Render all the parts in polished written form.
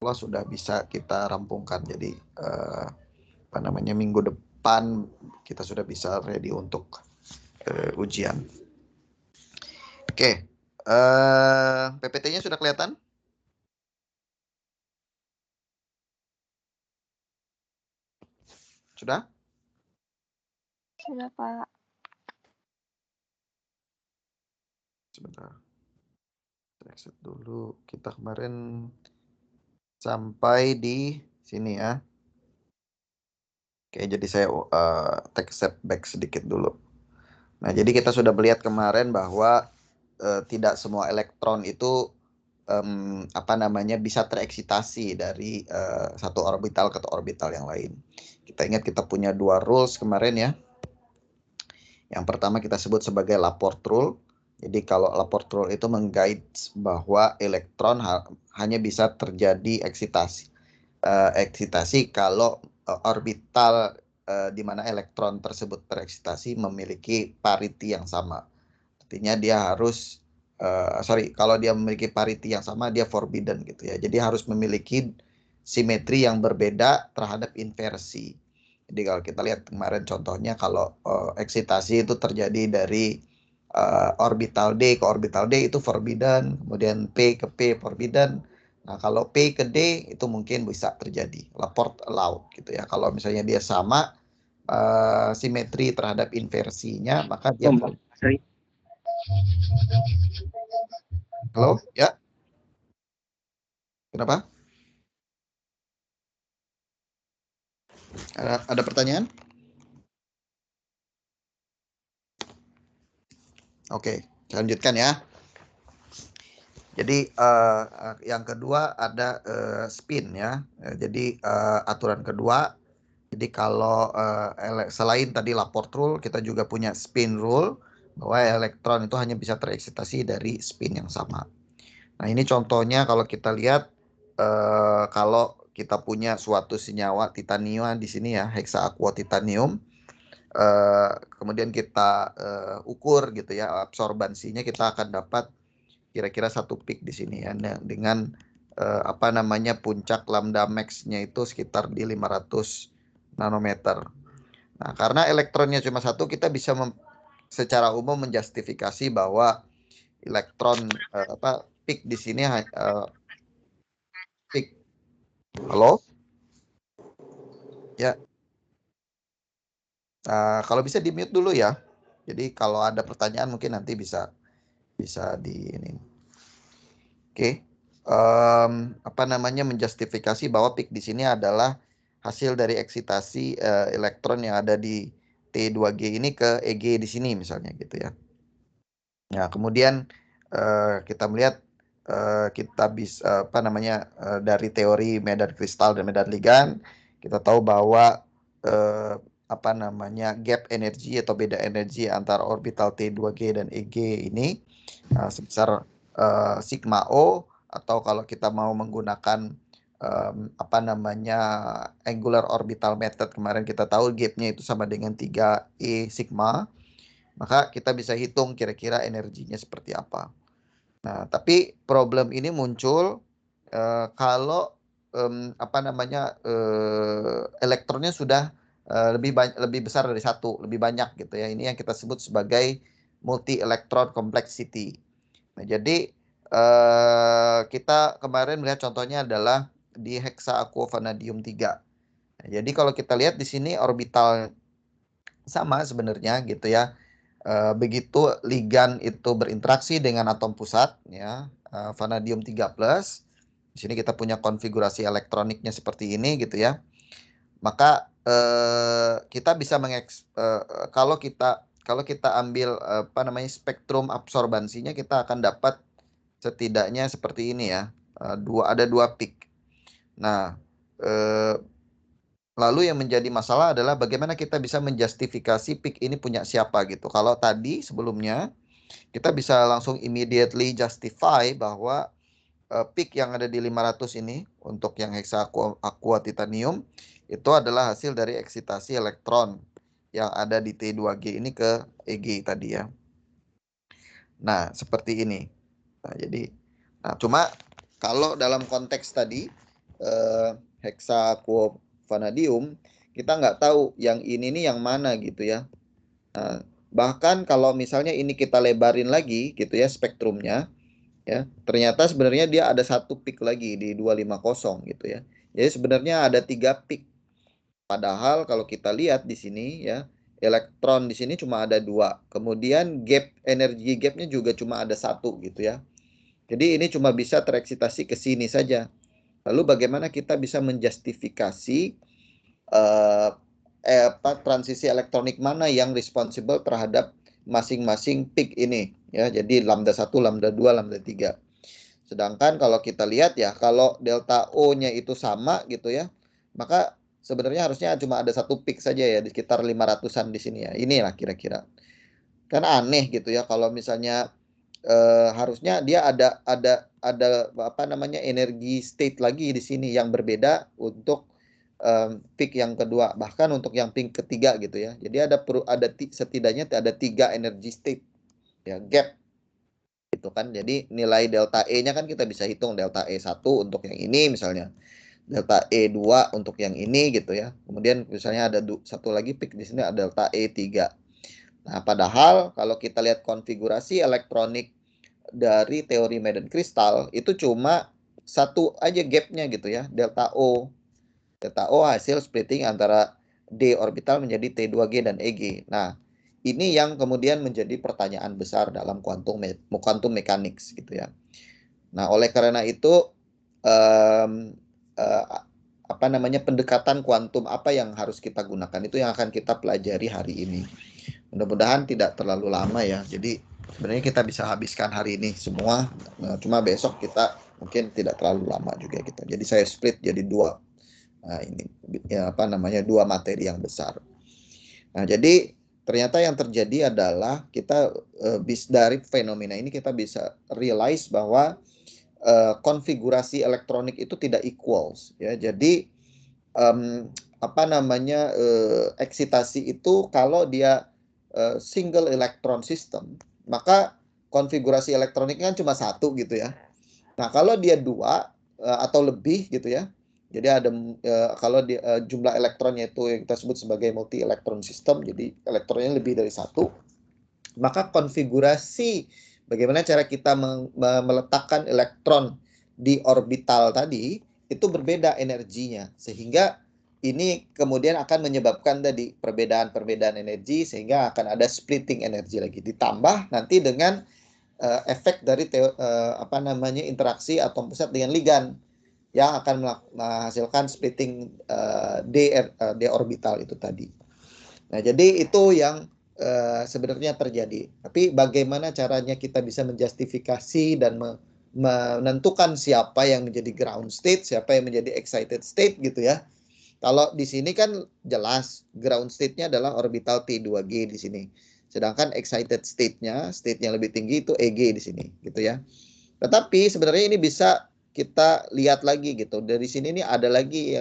Allah sudah bisa kita rampungkan. Jadi apa namanya, minggu depan kita sudah bisa ready untuk ujian. Oke, PPT-nya sudah kelihatan? Sudah? Sudah, Pak. Sebentar. Exit dulu. Kita kemarin sampai di sini ya. Oke, jadi saya take step back sedikit dulu. Nah, jadi kita sudah melihat kemarin bahwa tidak semua elektron itu apa namanya, bisa tereksitasi dari satu orbital ke orbital yang lain. Kita ingat kita punya dua rules kemarin ya. Yang pertama kita sebut sebagai Laporte rule. Jadi kalau Laporte rule itu mengguide bahwa elektron hanya bisa terjadi eksitasi kalau orbital di mana elektron tersebut tereksitasi memiliki parity yang sama. Artinya dia harus kalau dia memiliki parity yang sama, dia forbidden gitu ya. Jadi harus memiliki simetri yang berbeda terhadap inversi. Jadi kalau kita lihat kemarin contohnya, kalau eksitasi itu terjadi dari orbital D ke orbital D itu forbidden, kemudian P ke P forbidden. Nah, kalau P ke D itu mungkin bisa terjadi, Laporte allowed gitu ya. Kalau misalnya dia sama simetri terhadap inversinya, maka dia Halo, ya. Kenapa? Ada pertanyaan? Oke, saya lanjutkan ya. Jadi yang kedua ada spin ya. Jadi aturan kedua. Jadi kalau selain tadi Laporte rule, kita juga punya spin rule bahwa elektron itu hanya bisa tereksitasi dari spin yang sama. Nah, ini contohnya kalau kita lihat kalau kita punya suatu senyawa titanium di sini ya, heksaaqua titanium. Kemudian kita ukur gitu ya absorbansinya, kita akan dapat kira-kira satu peak di sini ya, dengan apa namanya, puncak lambda max-nya itu sekitar di 500 nanometer. Nah, karena elektronnya cuma satu, kita bisa secara umum menjustifikasi bahwa elektron peak di sini peak. Halo? Ya. Kalau bisa di mute dulu ya. Jadi kalau ada pertanyaan mungkin nanti bisa di ini. Oke. Apa namanya, menjustifikasi bahwa peak di sini adalah hasil dari eksitasi elektron yang ada di T2G ini ke EG di sini misalnya gitu ya. Nah, kemudian kita melihat kita bisa apa namanya, dari teori medan kristal dan medan ligan, kita tahu bahwa apa namanya, gap energi atau beda energi antara orbital T2G dan EG ini sebesar sigma O, atau kalau kita mau menggunakan apa namanya, angular orbital method, kemarin kita tahu gapnya itu sama dengan 3E sigma, maka kita bisa hitung kira-kira energinya seperti apa. Nah, tapi problem ini muncul kalau apa namanya, elektronnya sudah lebih besar dari satu, lebih banyak gitu ya. Ini yang kita sebut sebagai multi electron complexity. Nah, jadi kita kemarin melihat contohnya adalah di heksaaqua vanadium 3. Nah, jadi kalau kita lihat di sini orbital sama sebenarnya gitu ya. Begitu ligan itu berinteraksi dengan atom pusat ya, vanadium 3+. Di sini kita punya konfigurasi elektroniknya seperti ini gitu ya. Maka kita bisa kalau kita ambil apa namanya, spektrum absorbansinya, kita akan dapat setidaknya seperti ini ya. Ada dua peak. Nah, lalu yang menjadi masalah adalah bagaimana kita bisa menjustifikasi peak ini punya siapa gitu. Kalau tadi sebelumnya kita bisa langsung immediately justify bahwa peak yang ada di 500 ini untuk yang heksaaqua titanium itu adalah hasil dari eksitasi elektron yang ada di T2G ini ke EG tadi ya. Nah, seperti ini. Nah, cuma kalau dalam konteks tadi hexaquovanadium, kita nggak tahu yang ini nih yang mana gitu ya. Nah, bahkan kalau misalnya ini kita lebarin lagi gitu ya spektrumnya, ya ternyata sebenarnya dia ada satu peak lagi di 250 gitu ya. Jadi sebenarnya ada 3 peak. Padahal kalau kita lihat di sini ya, elektron di sini cuma ada 2. Kemudian energi gapnya juga cuma ada 1 gitu ya. Jadi ini cuma bisa tereksitasi ke sini saja. Lalu bagaimana kita bisa menjustifikasi eh, transisi elektronik mana yang responsible terhadap masing-masing peak ini ya. Jadi lambda 1, lambda 2, lambda 3. Sedangkan kalau kita lihat ya, kalau delta O-nya itu sama gitu ya, maka sebenarnya harusnya cuma ada satu peak saja ya, di sekitar 500-an di sini ya. Inilah kira-kira. Kan aneh gitu ya kalau misalnya harusnya dia ada apa namanya energi state lagi di sini yang berbeda untuk peak yang kedua, bahkan untuk yang peak ketiga gitu ya. Jadi setidaknya ada 3 energi state ya, gap gitu kan. Jadi nilai delta E-nya kan kita bisa hitung, delta E1 untuk yang ini misalnya, delta E2 untuk yang ini gitu ya. Kemudian misalnya ada satu lagi peak di sini, ada delta E3. Nah, padahal kalau kita lihat konfigurasi elektronik dari teori medan kristal itu cuma satu aja gapnya gitu ya, delta O. Delta O hasil splitting antara D orbital menjadi T2G dan EG. Nah, ini yang kemudian menjadi pertanyaan besar dalam quantum mechanics gitu ya. Nah, oleh karena itu um, uh, apa namanya pendekatan kuantum apa yang harus kita gunakan itu yang akan kita pelajari hari ini. Mudah-mudahan tidak terlalu lama ya. Jadi sebenarnya kita bisa habiskan hari ini semua. Nah, cuma besok kita mungkin tidak terlalu lama juga gitu. Jadi saya split jadi 2. Nah, ini ya, apa namanya 2 materi yang besar. Nah, jadi ternyata yang terjadi adalah kita dari fenomena ini kita bisa realize bahwa konfigurasi elektronik itu tidak equals ya. Jadi apa namanya eksitasi itu kalau dia single electron system, maka konfigurasi elektroniknya kan cuma satu gitu ya. Nah, kalau dia 2 atau lebih gitu ya. Jadi ada kalau jumlah elektronnya itu yang kita sebut sebagai multi elektron system, jadi elektronnya lebih dari 1, maka konfigurasi bagaimana cara kita meletakkan elektron di orbital tadi itu berbeda energinya, sehingga ini kemudian akan menyebabkan tadi perbedaan-perbedaan energi, sehingga akan ada splitting energi lagi, ditambah nanti dengan efek dari apa namanya interaksi atom pusat dengan ligan yang akan menghasilkan splitting d orbital itu tadi. Nah, jadi itu yang sebenarnya terjadi. Tapi bagaimana caranya kita bisa menjustifikasi dan menentukan siapa yang menjadi ground state, siapa yang menjadi excited state gitu ya. Kalau di sini kan jelas ground state-nya adalah orbital T2G di sini. Sedangkan excited state-nya, state yang lebih tinggi itu EG di sini, gitu ya. Tetapi sebenarnya ini bisa kita lihat lagi gitu. Dari sini ini ada lagi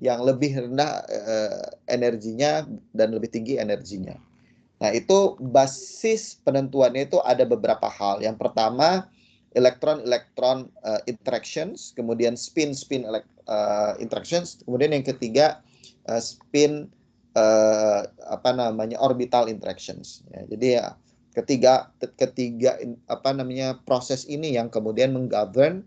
yang lebih rendah energinya dan lebih tinggi energinya. Nah, itu basis penentuannya itu ada beberapa hal. Yang pertama, elektron-elektron interactions, kemudian spin-spin interactions, kemudian yang ketiga spin apa namanya orbital interactions. Ya, jadi ya ketiga apa namanya proses ini yang kemudian menggovern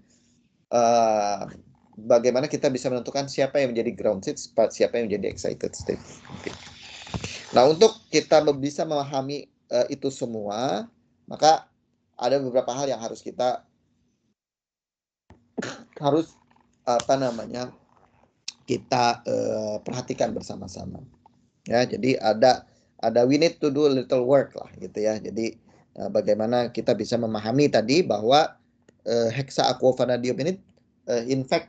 bagaimana kita bisa menentukan siapa yang menjadi ground state, siapa yang menjadi excited state. Nah, untuk kita bisa memahami itu semua, maka ada beberapa hal yang harus kita apa namanya kita perhatikan bersama-sama. Ya, jadi ada we need to do a little work lah gitu ya. Jadi bagaimana kita bisa memahami tadi bahwa hexaquovanadium ini in fact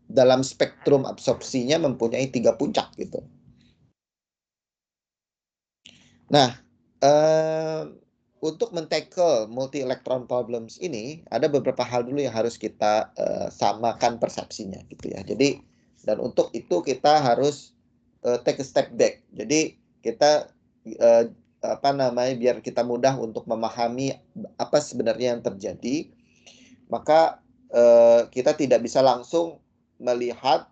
dalam spektrum absorpsinya mempunyai 3 puncak gitu. Nah, untuk men-tackle multi-electron problems ini, ada beberapa hal dulu yang harus kita samakan persepsinya gitu ya. Jadi, dan untuk itu kita harus take a step back. Jadi, kita apa namanya, biar kita mudah untuk memahami apa sebenarnya yang terjadi, maka kita tidak bisa langsung melihat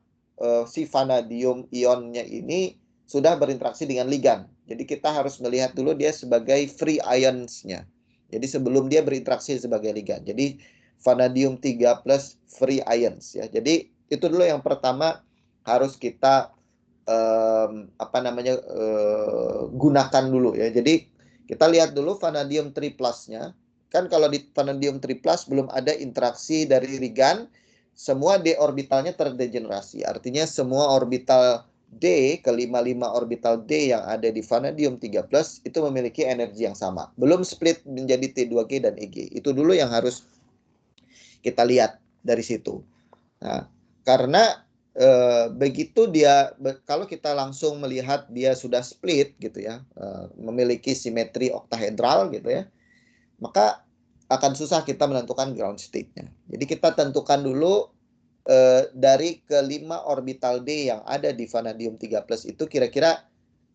si vanadium ionnya ini sudah berinteraksi dengan ligan. Jadi kita harus melihat dulu dia sebagai free ions-nya. Jadi sebelum dia berinteraksi sebagai ligan. Jadi vanadium 3 plus free ions ya. Jadi itu dulu yang pertama harus kita gunakan dulu ya. Jadi kita lihat dulu vanadium 3 plus-nya. Kan kalau di vanadium 3 plus belum ada interaksi dari ligan, semua d orbitalnya terdegenerasi. Artinya semua orbital D, ke-55 orbital D yang ada di vanadium 3 plus itu memiliki energi yang sama. Belum split menjadi T2G dan EG. Itu dulu yang harus kita lihat dari situ. Nah, karena begitu dia, kalau kita langsung melihat dia sudah split gitu ya, memiliki simetri oktahedral gitu ya, maka akan susah kita menentukan ground state-nya. Jadi kita tentukan dulu dari ke-5 orbital D yang ada di vanadium 3 plus itu kira-kira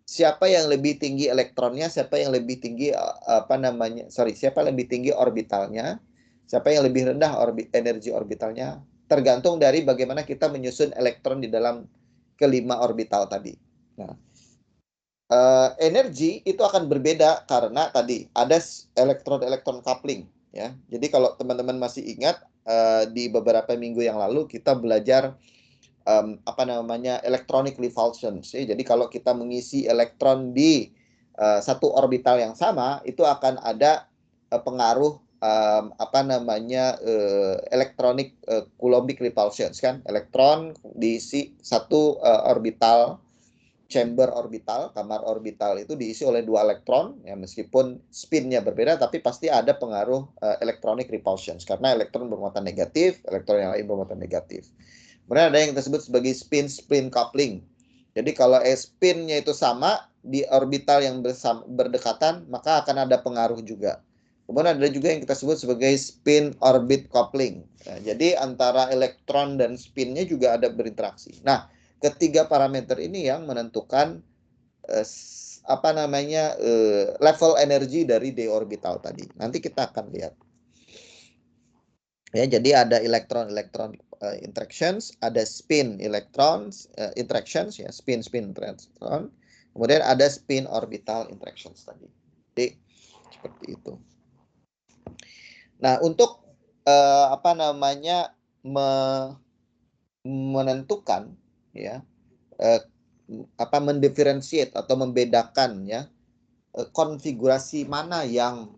siapa yang lebih tinggi elektronnya, siapa yang lebih tinggi siapa yang lebih tinggi orbitalnya, siapa yang lebih rendah energi orbitalnya, tergantung dari bagaimana kita menyusun elektron di dalam ke-5 orbital tadi. Nah, energi itu akan berbeda karena tadi ada elektron-elektron coupling ya. Jadi kalau teman-teman masih ingat di beberapa minggu yang lalu kita belajar electronic repulsions. Jadi kalau kita mengisi elektron di satu orbital yang sama, itu akan ada pengaruh electronic coulombic repulsions kan. Elektron diisi satu orbital, chamber orbital, kamar orbital itu diisi oleh 2 elektron, ya meskipun spinnya berbeda, tapi pasti ada pengaruh electronic repulsions, karena elektron bermuatan negatif, elektron yang lain bermuatan negatif. Kemudian ada yang disebut sebagai spin-spin coupling. Jadi kalau spinnya itu sama, di orbital yang berdekatan, maka akan ada pengaruh juga. Kemudian ada juga yang kita sebut sebagai spin-orbit coupling. Nah, jadi antara elektron dan spinnya juga ada berinteraksi. Nah, ketiga parameter ini yang menentukan level energi dari d orbital tadi. Nanti kita akan lihat. Ya, jadi ada elektron-elektron interactions, ada spin electrons interactions ya, spin elektron. Kemudian ada spin orbital interactions tadi. Jadi seperti itu. Nah, untuk menentukan ya mendiferensiate atau membedakan ya konfigurasi mana yang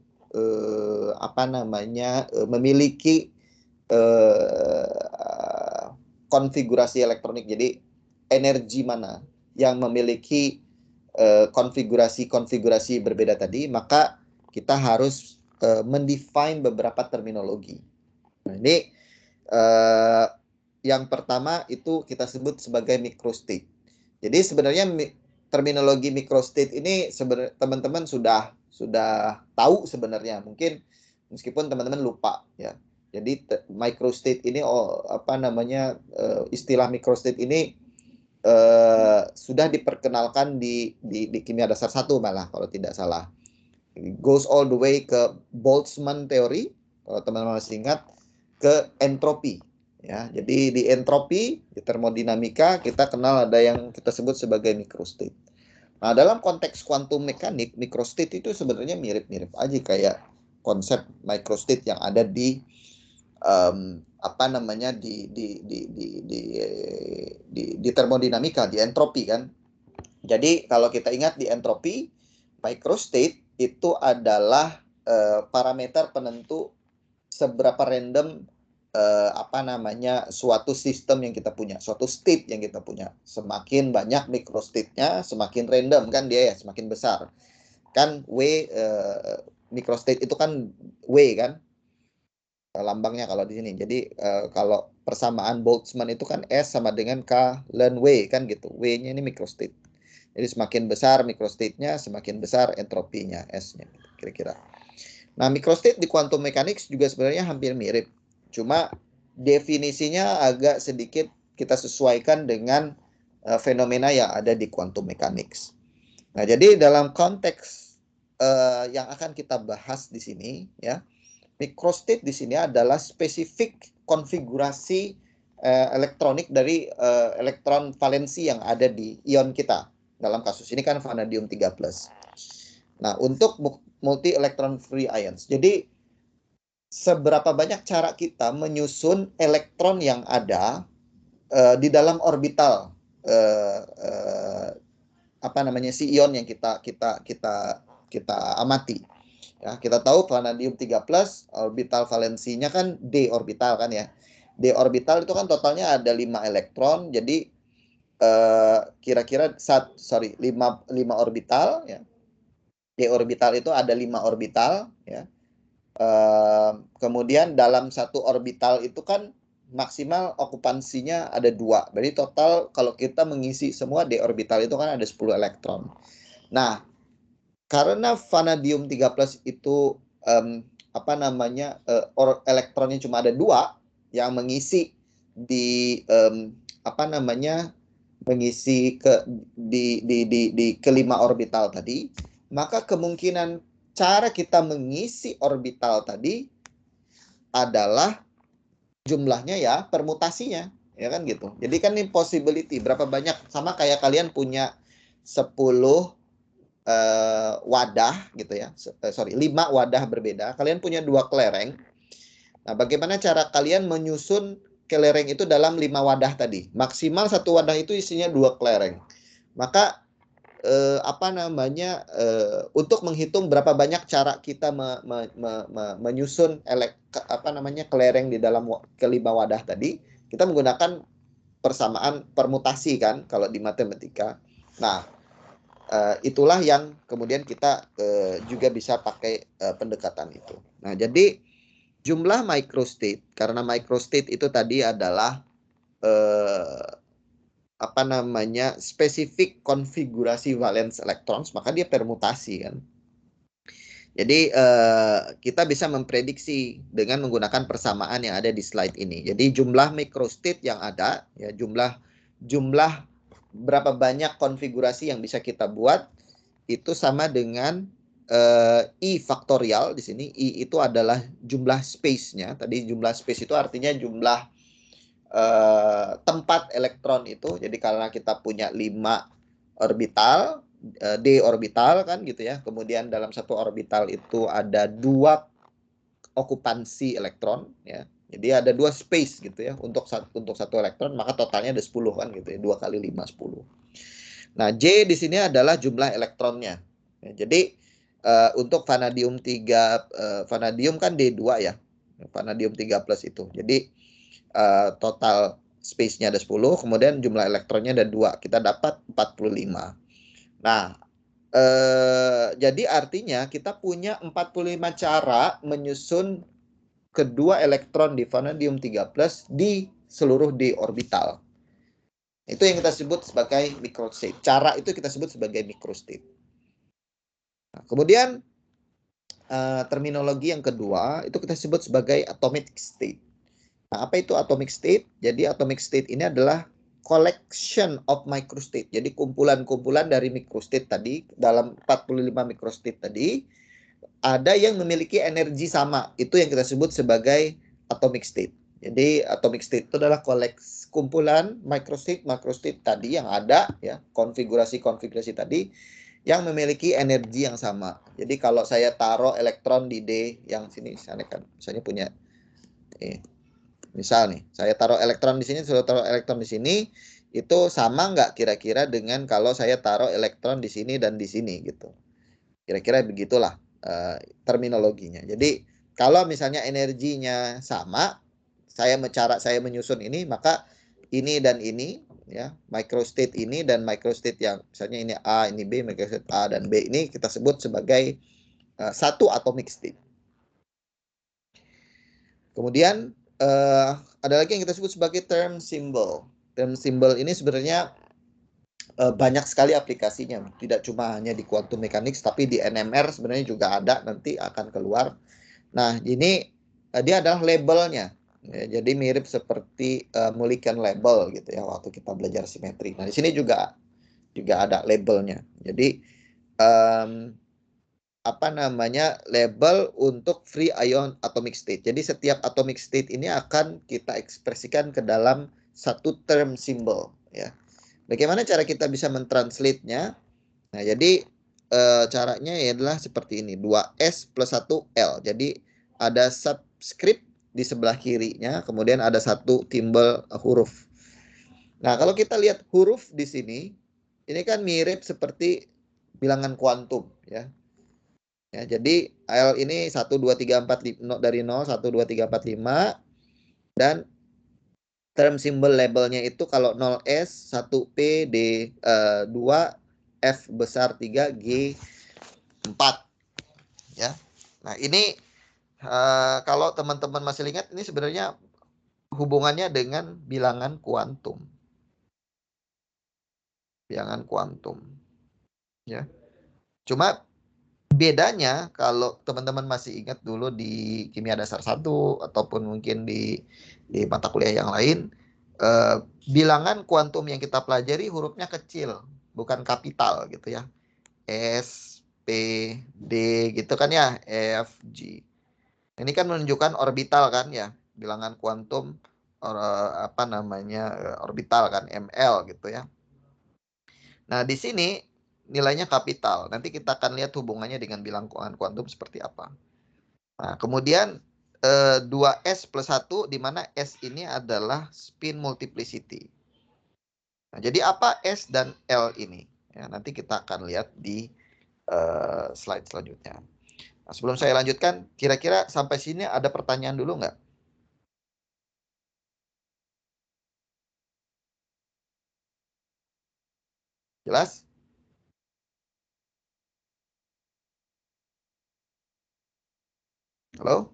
memiliki konfigurasi elektronik. Jadi energi mana yang memiliki konfigurasi berbeda tadi, maka kita harus mendefine beberapa terminologi. Nah, ini yang pertama itu kita sebut sebagai microstate. Jadi sebenarnya terminologi microstate ini sebenarnya teman-teman sudah tahu sebenarnya, mungkin meskipun teman-teman lupa ya. Jadi microstate ini istilah microstate ini sudah diperkenalkan di kimia dasar 1 malah kalau tidak salah. It goes all the way ke Boltzmann theory, kalau teman-teman masih ingat, ke entropi. Ya, jadi di entropi, di termodinamika, kita kenal ada yang kita sebut sebagai microstate. Nah, dalam konteks kuantum mekanik, microstate itu sebenarnya mirip-mirip aja kayak konsep microstate yang ada di di termodinamika, di entropi kan. Jadi kalau kita ingat di entropi, microstate itu adalah parameter penentu seberapa random suatu sistem yang kita punya, suatu state yang kita punya. Semakin banyak microstate-nya, semakin random kan dia ya, semakin besar. Kan microstate itu kan W kan lambangnya kalau di sini. Jadi kalau persamaan Boltzmann itu kan S sama dengan K ln W kan gitu. W-nya ini microstate. Jadi semakin besar microstate-nya, semakin besar entropinya, S-nya kira-kira. Nah, microstate di quantum mechanics juga sebenarnya hampir mirip. Cuma definisinya agak sedikit kita sesuaikan dengan fenomena yang ada di quantum mechanics. Nah, jadi dalam konteks yang akan kita bahas di sini ya, microstate di sini adalah spesifik konfigurasi elektronik dari elektron valensi yang ada di ion kita. Dalam kasus ini kan vanadium 3+. Nah, untuk multi electron free ions. Jadi seberapa banyak cara kita menyusun elektron yang ada di dalam orbital apa namanya si ion yang kita amati. Ya, kita tahu vanadium 3+ orbital valensinya kan d orbital kan ya. D orbital itu kan totalnya ada 5 elektron. Jadi kira-kira 5 orbital ya. D orbital itu ada 5 orbital ya. Kemudian dalam satu orbital itu kan maksimal okupansinya ada 2. Berarti total kalau kita mengisi semua d orbital itu kan ada 10 elektron. Nah, karena vanadium 3+ itu apa namanya elektronnya cuma ada 2 yang mengisi di apa namanya mengisi di kelima orbital tadi, maka kemungkinan cara kita mengisi orbital tadi adalah jumlahnya ya permutasinya, ya kan gitu. Jadi kan ini possibility berapa banyak, sama kayak kalian punya 10 wadah gitu ya. 5 wadah berbeda. Kalian punya 2 kelereng. Nah, bagaimana cara kalian menyusun kelereng itu dalam 5 wadah tadi? Maksimal satu wadah itu isinya 2 kelereng. Maka apa namanya untuk menghitung berapa banyak cara kita menyusun apa namanya kelereng di dalam kelima wadah tadi, kita menggunakan persamaan permutasi kan kalau di matematika. Nah, itulah yang kemudian kita juga bisa pakai pendekatan itu. Nah, jadi jumlah microstate, karena microstate itu tadi adalah apa namanya spesifik konfigurasi valence electrons, maka dia permutasi kan. Jadi kita bisa memprediksi dengan menggunakan persamaan yang ada di slide ini. Jadi jumlah microstate yang ada, ya jumlah berapa banyak konfigurasi yang bisa kita buat itu sama dengan I faktorial di sini. I itu adalah jumlah space-nya. Tadi jumlah space itu artinya jumlah tempat elektron itu. Jadi karena kita punya 5 orbital, d orbital kan gitu ya. Kemudian dalam satu orbital itu ada 2 okupansi elektron ya. Jadi ada 2 space gitu ya untuk satu elektron, maka totalnya ada 10 kan gitu ya. 2 kali 5 10. Nah, J di sini adalah jumlah elektronnya. Ya, jadi untuk vanadium 3 vanadium kan D2 ya. Vanadium 3+ itu. Jadi total space-nya ada 10, kemudian jumlah elektronnya ada 2. Kita dapat 45. Nah, jadi artinya kita punya 45 cara menyusun kedua elektron di vanadium 3+ di seluruh d orbital. Itu yang kita sebut sebagai microstate. Cara itu kita sebut sebagai microstate. Nah, kemudian terminologi yang kedua itu kita sebut sebagai atomic state. Nah, apa itu atomic state? Jadi atomic state ini adalah collection of microstate. Jadi kumpulan-kumpulan dari microstate tadi, dalam 45 microstate tadi, ada yang memiliki energi sama. Itu yang kita sebut sebagai atomic state. Jadi atomic state itu adalah kumpulan microstate tadi yang ada, ya konfigurasi tadi, yang memiliki energi yang sama. Jadi kalau saya taruh elektron di D yang sini, misalnya punya misal nih, saya taruh elektron di sini, sudah taruh elektron di sini, itu sama nggak kira-kira dengan kalau saya taruh elektron di sini dan di sini gitu. Kira-kira begitulah terminologinya. Jadi kalau misalnya energinya sama, cara saya menyusun ini, maka ini dan ini, ya microstate ini dan microstate yang misalnya ini A, ini B, microstate A dan B ini kita sebut sebagai satu atomic state. Kemudian ada lagi yang kita sebut sebagai term symbol. Term symbol ini sebenarnya banyak sekali aplikasinya. Tidak cuma hanya di quantum mechanics, tapi di NMR sebenarnya juga ada, nanti akan keluar. Nah, ini dia adalah labelnya. Ya, jadi mirip seperti Mulliken label gitu ya waktu kita belajar simetri. Nah, di sini juga ada labelnya. Jadi label untuk free ion atomic state. Jadi setiap atomic state ini akan kita ekspresikan ke dalam satu term symbol ya. Bagaimana cara kita bisa mentranslate-nya? Nah, jadi caranya adalah seperti ini, 2S plus 1L. Jadi ada subscript di sebelah kirinya, kemudian ada satu timbel huruf. Nah, kalau kita lihat huruf di sini, ini kan mirip seperti bilangan kuantum ya. Ya, jadi L ini 1 2 3 4 dari 0 1 2 3 4 5 dan term symbol labelnya itu kalau 0S 1P D 2 F besar 3 G 4 ya. Nah, ini kalau teman-teman masih ingat, ini sebenarnya hubungannya dengan bilangan kuantum. Bilangan kuantum. Ya. Cuma bedanya kalau teman-teman masih ingat dulu di kimia dasar 1 ataupun mungkin di mata kuliah yang lain, bilangan kuantum yang kita pelajari hurufnya kecil, bukan kapital gitu ya. S, P, D gitu kan ya, F, G. Ini kan menunjukkan orbital kan ya, bilangan kuantum orbital kan, ML gitu ya. Nah, di sini nilainya kapital. Nanti kita akan lihat hubungannya dengan bilangan kuantum seperti apa. Nah, kemudian 2S plus 1, di mana S ini adalah spin multiplicity. Nah, jadi apa S dan L ini? Ya, nanti kita akan lihat di slide selanjutnya. Nah, sebelum saya lanjutkan, kira-kira sampai sini ada pertanyaan dulu nggak? Jelas? Halo?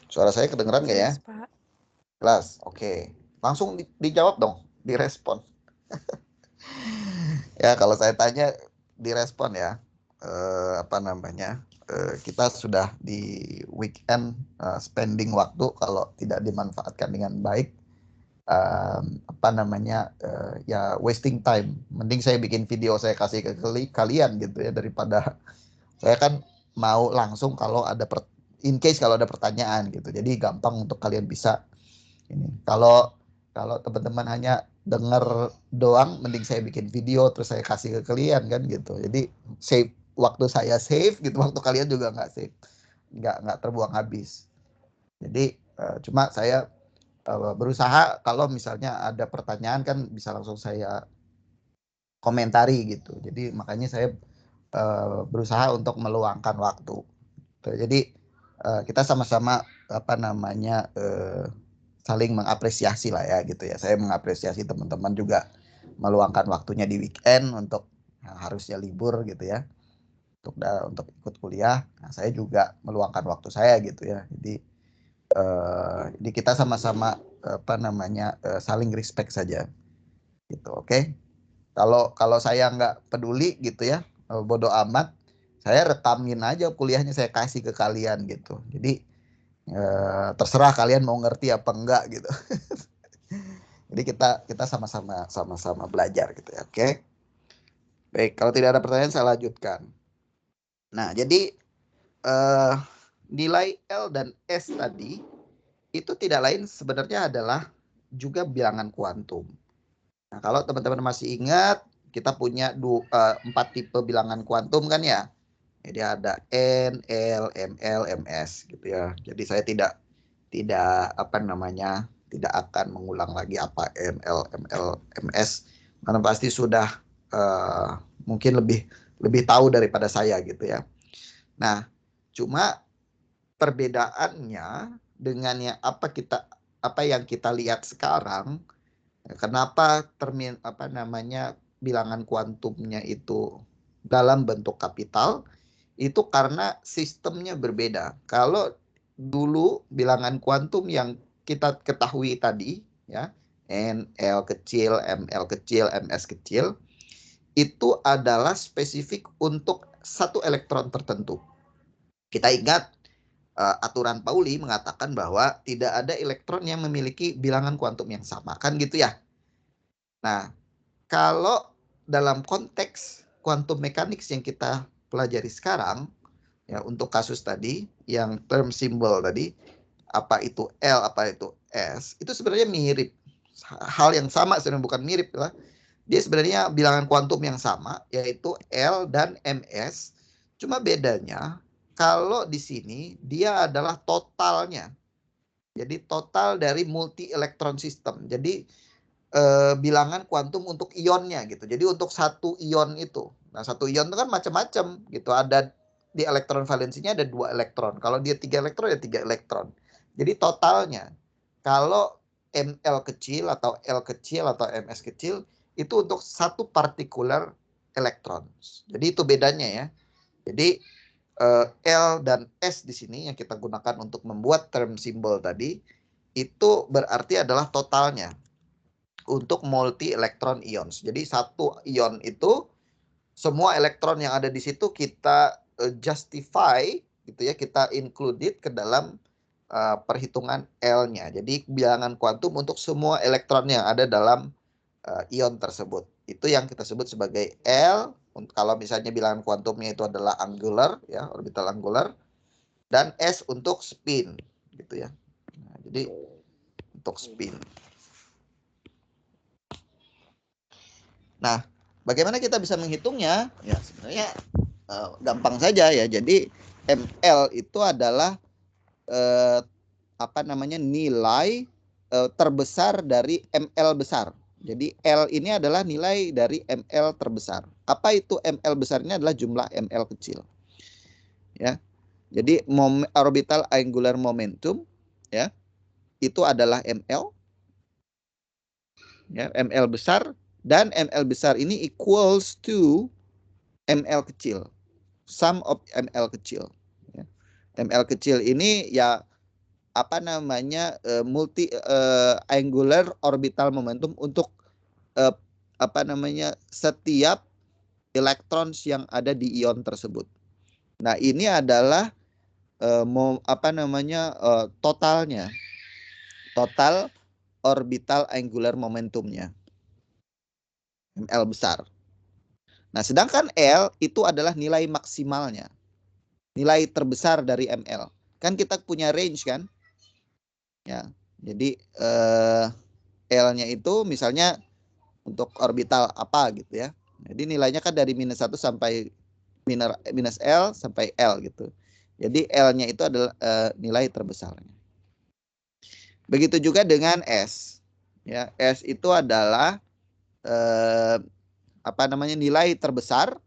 Suara saya kedengeran nggak ya? Jelas, Pak. Jelas, oke. Langsung dijawab dong, direspon. Ya, kalau saya tanya direspon ya. Kita sudah di weekend spending waktu kalau tidak dimanfaatkan dengan baik, ya wasting time. Mending saya bikin video saya kasih ke kalian gitu ya, daripada saya kan mau langsung kalau ada in case kalau ada pertanyaan gitu. Jadi gampang untuk kalian bisa ini. Kalau teman-teman hanya dengar doang, mending saya bikin video terus saya kasih ke kalian kan gitu. Jadi save waktu saya, save gitu, waktu kalian juga nggak save, nggak terbuang habis. Jadi cuma saya berusaha kalau misalnya ada pertanyaan kan bisa langsung saya komentari gitu. Jadi makanya saya berusaha untuk meluangkan waktu. Jadi kita sama-sama saling mengapresiasi lah ya gitu ya. Saya mengapresiasi teman-teman juga meluangkan waktunya di weekend untuk yang harusnya libur gitu ya, untuk ikut kuliah. Nah, saya juga meluangkan waktu saya gitu ya. Jadi kita sama-sama saling respect saja gitu. Oke. Kalau saya nggak peduli gitu ya, bodoh amat, saya rekamin aja kuliahnya, saya kasih ke kalian gitu. Jadi terserah kalian mau ngerti apa enggak gitu. Jadi kita sama-sama belajar gitu ya. Oke. Baik, kalau tidak ada pertanyaan saya lanjutkan. Nah, jadi nilai L dan S tadi itu tidak lain sebenarnya adalah juga bilangan kuantum. Nah, kalau teman-teman masih ingat, kita punya 4 tipe bilangan kuantum kan ya. Jadi ada N, L, ML, MS gitu ya. Jadi saya tidak akan mengulang lagi apa N, L, ML, MS, karena pasti sudah mungkin lebih tahu daripada saya gitu ya. Nah, cuma perbedaannya dengan apa yang kita lihat sekarang, kenapa bilangan kuantumnya itu dalam bentuk kapital, itu karena sistemnya berbeda. Kalau dulu bilangan kuantum yang kita ketahui tadi ya, N, L kecil, ML kecil, MS kecil, itu adalah spesifik untuk satu elektron tertentu. Kita ingat aturan Pauli mengatakan bahwa tidak ada elektron yang memiliki bilangan kuantum yang sama, kan gitu ya. Nah, kalau dalam konteks quantum mechanics yang kita pelajari sekarang, ya untuk kasus tadi, yang term symbol tadi, apa itu L, apa itu S, itu sebenarnya mirip. Hal yang sama sebenarnya, bukan mirip lah. Dia sebenarnya bilangan kuantum yang sama, yaitu L dan MS. Cuma bedanya, kalau di sini dia adalah totalnya. Jadi total dari multi elektron system. Jadi bilangan kuantum untuk ionnya gitu. Jadi untuk satu ion itu. Nah, satu ion itu kan macam-macam gitu. Ada di elektron valensinya ada 2 elektron. Kalau dia 3 elektron ya 3 elektron. Jadi totalnya kalau ML kecil atau L kecil atau MS kecil itu untuk satu partikular elektron. Jadi itu bedanya ya. Jadi L dan S di sini yang kita gunakan untuk membuat term symbol tadi itu berarti adalah totalnya untuk multi elektron ions. Jadi satu ion itu semua elektron yang ada di situ kita justify gitu ya, kita included ke dalam perhitungan L-nya. Jadi bilangan kuantum untuk semua elektron yang ada dalam ion tersebut. Itu yang kita sebut sebagai L. Kalau misalnya bilangan kuantumnya itu adalah angular ya, orbital angular, dan S untuk spin gitu ya. Nah, jadi untuk spin. Nah, bagaimana kita bisa menghitungnya? Ya, sebenarnya gampang saja ya. Jadi ML itu adalah nilai terbesar dari ML besar. Jadi L ini adalah nilai dari ML terbesar. Apa itu ML besar? Ini adalah jumlah ML kecil. Ya. Jadi orbital angular momentum ya, itu adalah ML. Ya, ML besar, dan ML besar ini equals to ML kecil. Sum of ML kecil. Ya. ML kecil ini ya multi angular orbital momentum untuk setiap elektron yang ada di ion tersebut. Nah, ini adalah totalnya. Total orbital angular momentumnya. ML besar. Nah, sedangkan L itu adalah nilai maksimalnya. Nilai terbesar dari ML. Kan kita punya range kan? Ya. Jadi L-nya itu misalnya untuk orbital apa gitu ya. Jadi nilainya kan dari -1 sampai minus L sampai L gitu. Jadi L-nya itu adalah nilai terbesarnya. Begitu juga dengan S. Ya, S itu adalah nilai terbesar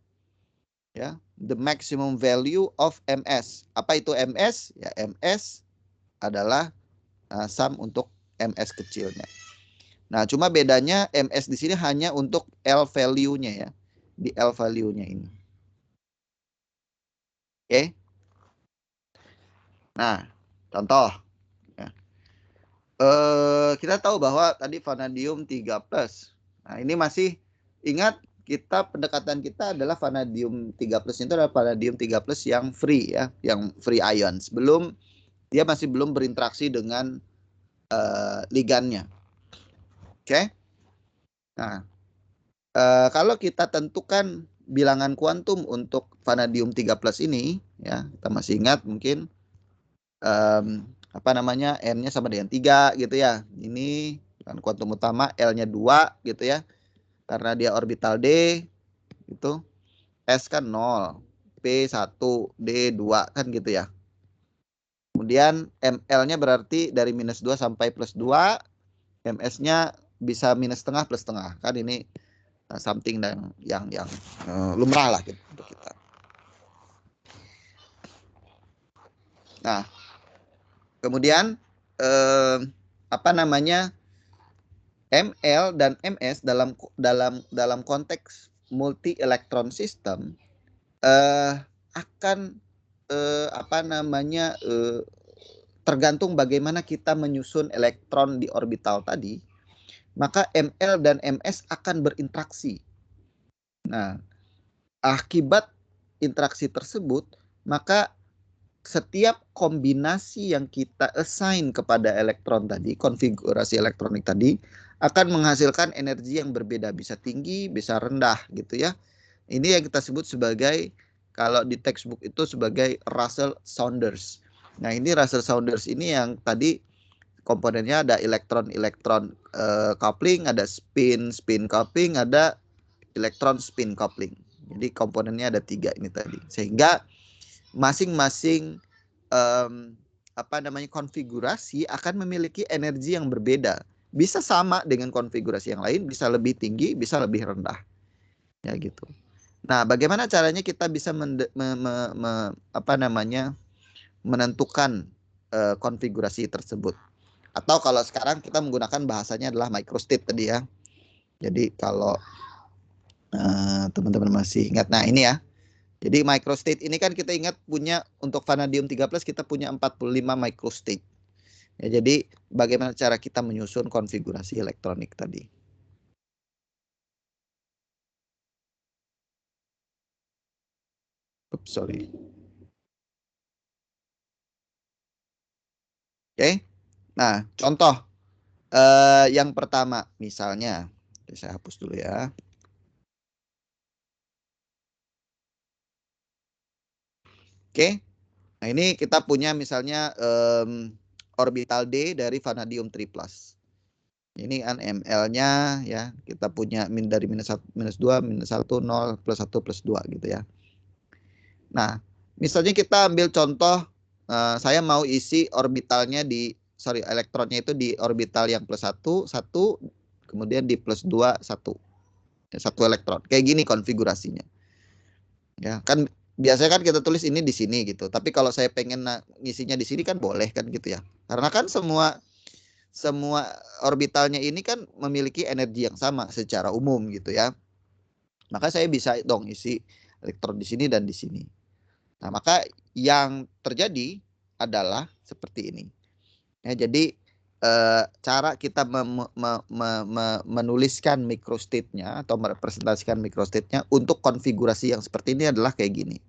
ya, the maximum value of MS. Apa itu MS? Ya, MS adalah sum untuk MS kecilnya. Nah, cuma bedanya MS di sini hanya untuk L value-nya ya. Di L value-nya ini. Oke. Nah, contoh. Ya. Kita tahu bahwa tadi vanadium 3+. Nah, ini masih ingat pendekatan kita adalah vanadium 3+ itu adalah vanadium 3+ yang free ya, yang free ions. Dia masih belum berinteraksi dengan ligannya. Oke. Nah, kalau kita tentukan bilangan kuantum untuk vanadium 3+ ini ya, kita masih ingat mungkin N-nya sama dengan 3 gitu ya. Ini kan kuantum utama, L-nya 2 gitu ya. Karena dia orbital D gitu. S kan 0, P 1, D 2 kan gitu ya. Kemudian ML-nya berarti dari -2 sampai +2, MS-nya bisa -setengah +setengah. Kan ini something yang lumrah lah gitu untuk kita. Nah, kemudian ML dan MS dalam konteks multi elektron system akan tergantung bagaimana kita menyusun elektron di orbital tadi, maka ML dan MS akan berinteraksi. Nah, akibat interaksi tersebut, maka setiap kombinasi yang kita assign kepada elektron tadi, konfigurasi elektronik tadi, akan menghasilkan energi yang berbeda, bisa tinggi, bisa rendah gitu ya. Ini yang kita sebut sebagai, kalau di textbook itu sebagai Russell Saunders. Nah, ini Russell Saunders ini yang tadi komponennya ada elektron coupling, ada spin coupling, ada elektron spin coupling. Jadi komponennya ada 3 ini tadi. Sehingga masing-masing konfigurasi akan memiliki energi yang berbeda. Bisa sama dengan konfigurasi yang lain, bisa lebih tinggi, bisa lebih rendah. Ya gitu. Nah, bagaimana caranya kita bisa menentukan konfigurasi tersebut? Atau kalau sekarang kita menggunakan bahasanya adalah microstate tadi ya. Jadi kalau teman-teman masih ingat, nah ini ya. Jadi microstate ini kan kita ingat punya untuk vanadium 13 kita punya 45 microstate. Ya, jadi bagaimana cara kita menyusun konfigurasi elektronik tadi? Oops, sorry. Oke. Nah, contoh yang pertama misalnya, saya hapus dulu ya. Oke. Nah, ini kita punya misalnya orbital D dari vanadium 3+. Ini kan ml-nya ya, kita punya dari -1, -2, -1, 0, +1, +2 gitu ya. Nah, misalnya kita ambil contoh, saya mau isi orbitalnya elektronnya itu di orbital yang +1, 1, kemudian di +2, 1. 1 elektron. Kayak gini konfigurasinya. Ya, kan biasanya kan kita tulis ini di sini gitu. Tapi kalau saya pengen ngisinya di sini kan boleh kan gitu ya. Karena kan semua orbitalnya ini kan memiliki energi yang sama secara umum gitu ya. Maka saya bisa dong isi elektron di sini dan di sini. Nah, maka yang terjadi adalah seperti ini. Ya, jadi cara kita menuliskan microstate-nya atau merepresentasikan microstate-nya untuk konfigurasi yang seperti ini adalah kayak gini.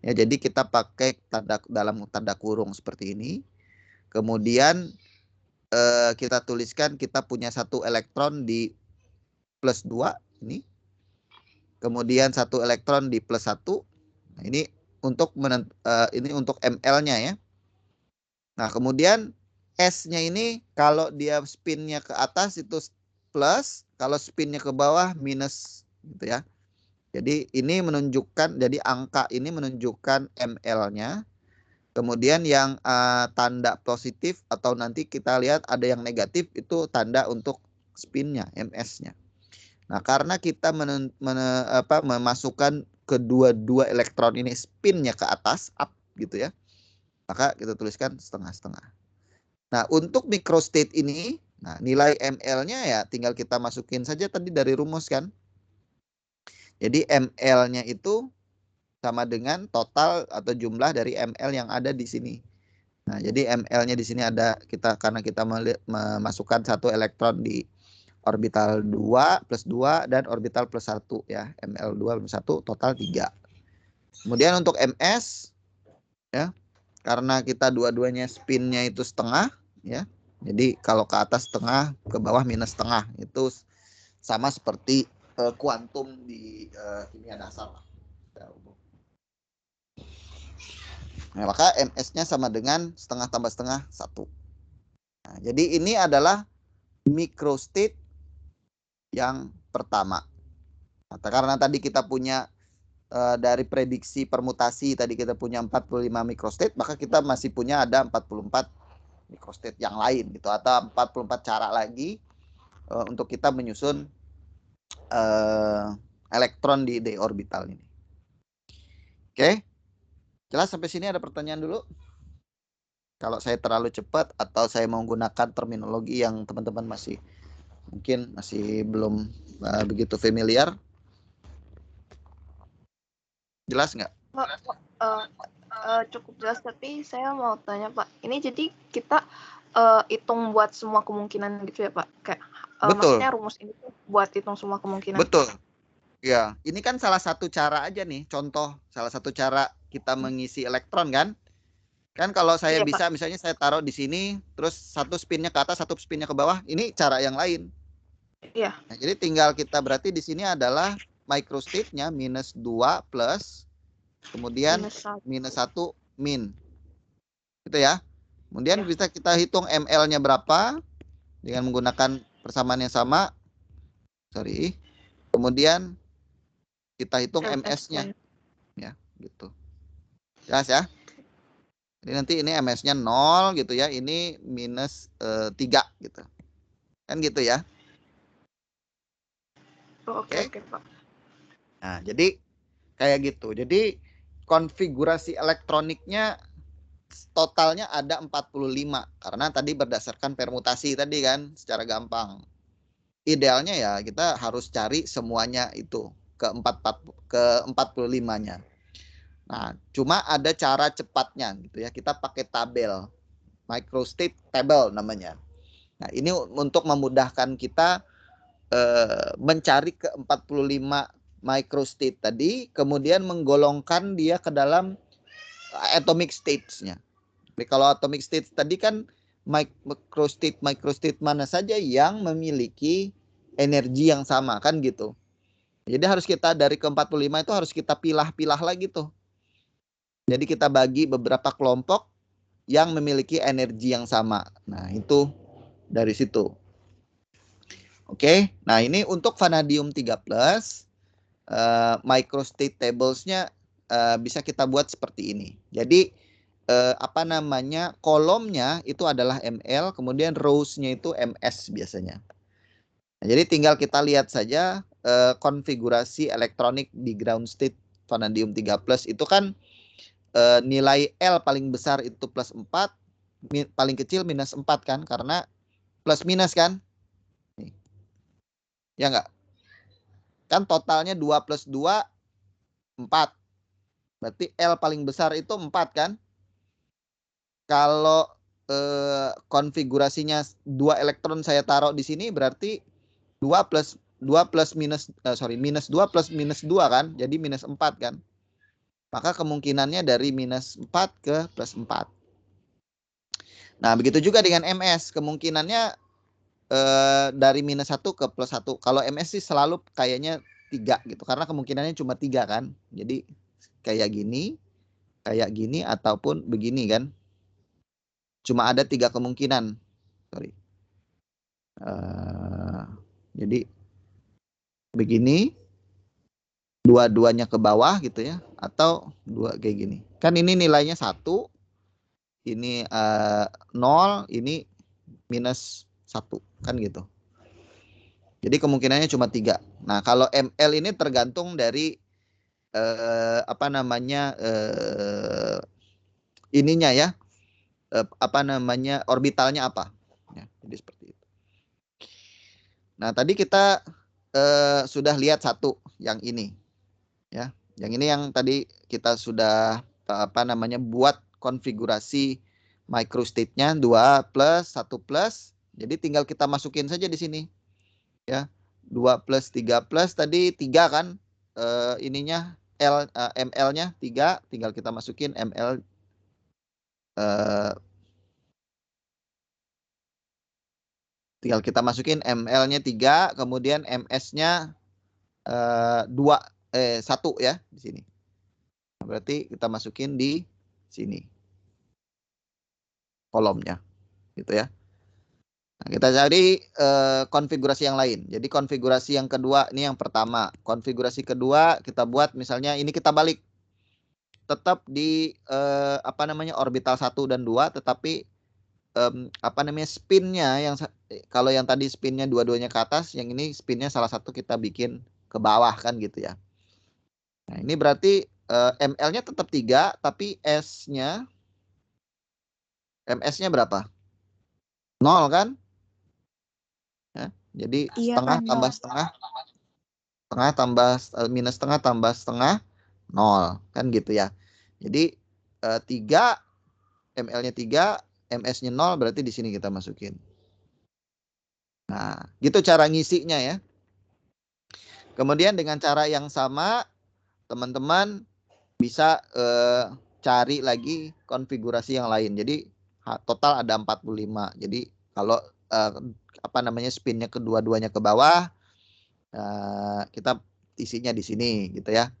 Ya, jadi kita pakai dalam tanda kurung seperti ini. Kemudian kita tuliskan kita punya 1 elektron di +2 ini. Kemudian 1 elektron di +1. Nah, ini untuk ml-nya ya. Nah, kemudian S-nya ini kalau dia spinnya ke atas itu plus, kalau spinnya ke bawah minus gitu ya. Jadi ini menunjukkan, jadi angka ini menunjukkan ml-nya. Kemudian yang tanda positif atau nanti kita lihat ada yang negatif itu tanda untuk spinnya, ms-nya. Nah, karena kita memasukkan kedua-dua elektron ini spinnya ke atas, up gitu ya, maka kita tuliskan setengah-setengah. Nah, untuk microstate ini, nah nilai ml-nya ya tinggal kita masukin saja tadi dari rumus kan. Jadi ml-nya itu sama dengan total atau jumlah dari ml yang ada di sini. Nah, jadi ml-nya di sini ada karena kita memasukkan 1 elektron di orbital 2 +2 dan orbital +1 ya. ml2 +1 total 3. Kemudian untuk ms ya, karena kita dua-duanya spinnya itu setengah ya. Jadi kalau ke atas setengah, ke bawah minus setengah. Itu sama seperti kuantum di kimia dasar lah. Nah, maka ms-nya sama dengan setengah tambah setengah 1. Nah, jadi ini adalah microstate yang pertama. Nah, karena tadi kita punya dari prediksi permutasi tadi kita punya 45 microstate, maka kita masih punya ada 44 microstate yang lain gitu, atau 44 cara lagi untuk kita menyusun elektron di d orbital ini. Oke, jelas sampai sini? Ada pertanyaan dulu? Kalau saya terlalu cepat atau saya menggunakan terminologi yang teman-teman mungkin masih belum begitu familiar. Jelas nggak? Cukup jelas, tapi saya mau tanya Pak, ini jadi kita hitung buat semua kemungkinan gitu ya Pak? Kayak maksudnya rumus ini buat hitung semua kemungkinan. Betul. Ya, ini kan salah satu cara aja nih, contoh salah satu cara kita mengisi elektron kan? Kan kalau saya bisa, misalnya saya taruh di sini, terus 1 spinnya ke atas, 1 spinnya ke bawah, ini cara yang lain. Iya. Nah, jadi tinggal kita berarti di sini adalah microstate-nya -2 plus kemudian -1 min. Gitu ya. Kemudian bisa kita hitung ml-nya berapa dengan menggunakan persamaan yang sama. Sorry. Kemudian kita hitung ms-nya. Ya, gitu. Jelas ya? Jadi nanti ini ms-nya 0 gitu ya. Ini -3 gitu. Kan gitu ya. Oke, Pak. Nah, jadi kayak gitu. Jadi konfigurasi elektroniknya totalnya ada 45 karena tadi berdasarkan permutasi tadi kan secara gampang. Idealnya ya kita harus cari semuanya itu ke 45-nya. Nah, cuma ada cara cepatnya gitu ya. Kita pakai tabel. Microstate table namanya. Nah, ini untuk memudahkan kita mencari ke 45 microstate tadi, kemudian menggolongkan dia ke dalam atomic states-nya. Jadi kalau atomic states tadi kan microstate mana saja yang memiliki energi yang sama kan gitu. Jadi harus kita dari ke 45 itu harus kita pilah-pilah lagi tuh. Jadi kita bagi beberapa kelompok yang memiliki energi yang sama. Nah, itu dari situ. Oke. Nah, ini untuk vanadium 3+, microstate tables-nya bisa kita buat seperti ini. Jadi apa namanya, kolomnya itu adalah ml, kemudian rows-nya itu ms biasanya. Nah, jadi tinggal kita lihat saja konfigurasi elektronik di ground state vanadium 3+ itu kan nilai L paling besar itu +4, paling kecil -4 kan, karena plus minus kan. Nih. Ya enggak? Kan totalnya 2 + 2, 4. Berarti L paling besar itu 4 kan? Kalau konfigurasinya 2 elektron saya taruh di sini berarti -2 plus -2 plus -2 kan, jadi -4 kan. Maka kemungkinannya dari -4 ke +4. Nah, begitu juga dengan ms, kemungkinannya dari -1 ke +1. Kalau ms sih selalu kayaknya 3 gitu, karena kemungkinannya cuma 3 kan. Jadi kayak gini ataupun begini kan. Cuma ada 3 kemungkinan. Sorry. Jadi begini, dua-duanya ke bawah gitu ya, atau dua kayak gini. Kan ini nilainya 1, ini 0, ini -1 kan gitu. Jadi kemungkinannya cuma 3. Nah, kalau ml ini tergantung dari apa namanya ininya ya, apa namanya orbitalnya apa. Ya, jadi seperti itu. Nah, tadi kita sudah lihat satu yang ini, ya. Yang ini yang tadi kita sudah apa namanya buat konfigurasi microstate-nya 2 plus 1 plus. Jadi tinggal kita masukin saja di sini, ya. 2 plus 3 plus tadi 3 kan ininya ml-nya 3, tinggal kita masukin ml tinggal kita masukin ml-nya 3, kemudian ms-nya 1 ya di sini. Berarti kita masukin di sini kolomnya, gitu ya. Nah, kita cari konfigurasi yang lain. Jadi konfigurasi yang kedua ini yang pertama. Konfigurasi kedua kita buat misalnya ini kita balik. Tetap di apa namanya orbital 1 dan 2, tetapi apa namanya spinnya yang kalau yang tadi spinnya dua-duanya ke atas, yang ini spinnya salah satu kita bikin ke bawah kan gitu ya. Nah, ini berarti ml-nya tetap 3, tapi ms-nya berapa? 0 kan? Ya, jadi setengah tambah setengah, setengah tambah minus setengah tambah setengah 0 kan gitu ya. Jadi 3 ml-nya 3, ms-nya 0, berarti di sini kita masukin. Nah, gitu cara ngisinya ya. Kemudian dengan cara yang sama teman-teman bisa cari lagi konfigurasi yang lain. Jadi total ada 45. Jadi kalau apa namanya spinnya kedua-duanya ke bawah, kita isinya di sini gitu ya.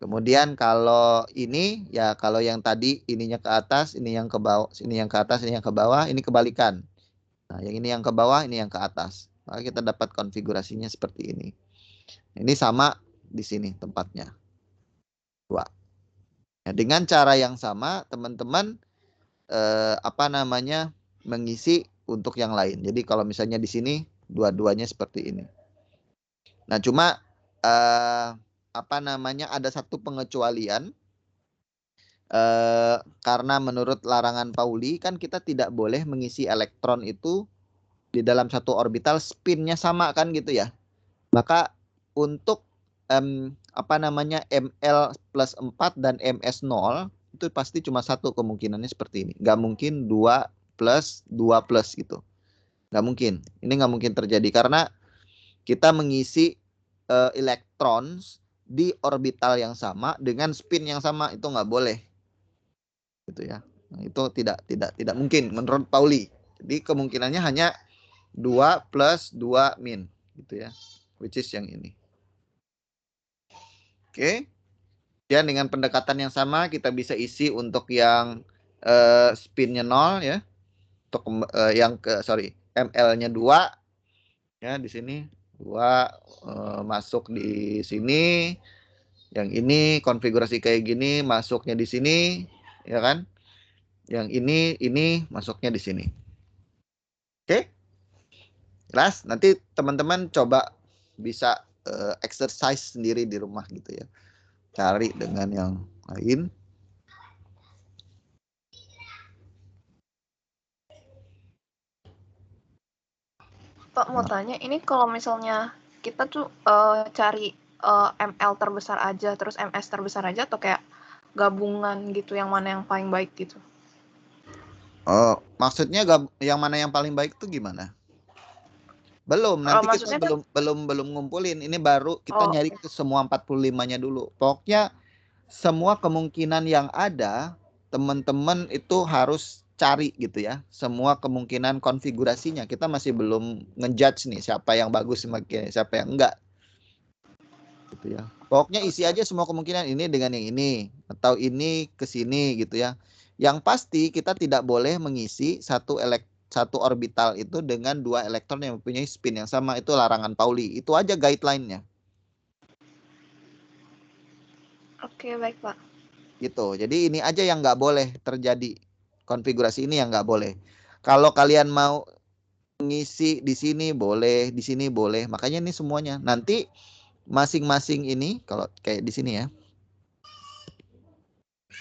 Kemudian kalau ini ya kalau yang tadi ininya ke atas, ini yang ke bawah, ini yang ke atas, ini yang ke bawah, ini kebalikan. Nah, yang ini yang ke bawah, ini yang ke atas. Maka kita dapat konfigurasinya seperti ini. Ini sama di sini tempatnya. 2. Nah, dengan cara yang sama, teman-teman apa namanya mengisi untuk yang lain. Jadi kalau misalnya di sini dua-duanya seperti ini. Nah, cuma apa namanya ada satu pengecualian karena menurut larangan Pauli kan kita tidak boleh mengisi elektron itu di dalam satu orbital spinnya sama kan gitu ya. Maka untuk apa namanya ML plus 4 dan MS0 itu pasti cuma satu kemungkinannya seperti ini. Nggak mungkin 2 plus gitu. Nggak mungkin. Ini nggak mungkin terjadi karena kita mengisi elektron di orbital yang sama dengan spin yang sama itu nggak boleh. Gitu ya. Nah, itu tidak mungkin menurut Pauli. Jadi kemungkinannya hanya 2 plus 2 min gitu ya. Which is yang ini. Oke. Dan dengan pendekatan yang sama kita bisa isi untuk yang spinnya 0 ya. Untuk yang ML-nya 2 ya di sini 2 masuk di sini. Yang ini konfigurasi kayak gini masuknya di sini ya kan. Yang ini masuknya di sini. Oke? Jelas? Nanti teman-teman coba bisa exercise sendiri di rumah gitu ya. Cari dengan yang lain. Pak mau tanya, ini kalau misalnya kita tuh cari ML terbesar aja, terus MS terbesar aja, atau kayak gabungan gitu, yang mana yang paling baik gitu? Oh, maksudnya yang mana yang paling baik tuh gimana? Belum, nanti kita Maksudnya kan, belum ngumpulin. Ini baru kita nyari ke semua 45-nya dulu. Pokoknya semua kemungkinan yang ada, teman-teman itu harus cari gitu ya. Semua kemungkinan konfigurasinya. Kita masih belum ngejudge nih siapa yang bagus, siapa yang enggak. Gitu ya. Pokoknya isi aja semua kemungkinan ini dengan yang ini atau ini ke sini gitu ya. Yang pasti kita tidak boleh mengisi satu orbital itu dengan 2 elektron yang mempunyai spin yang sama. Itu larangan Pauli. Itu aja guideline-nya. Oke, baik Pak. Gitu. Jadi ini aja yang nggak boleh terjadi. Konfigurasi ini yang nggak boleh. Kalau kalian mau mengisi di sini boleh, di sini boleh. Makanya ini semuanya. Nanti masing-masing ini kalau kayak di sini ya.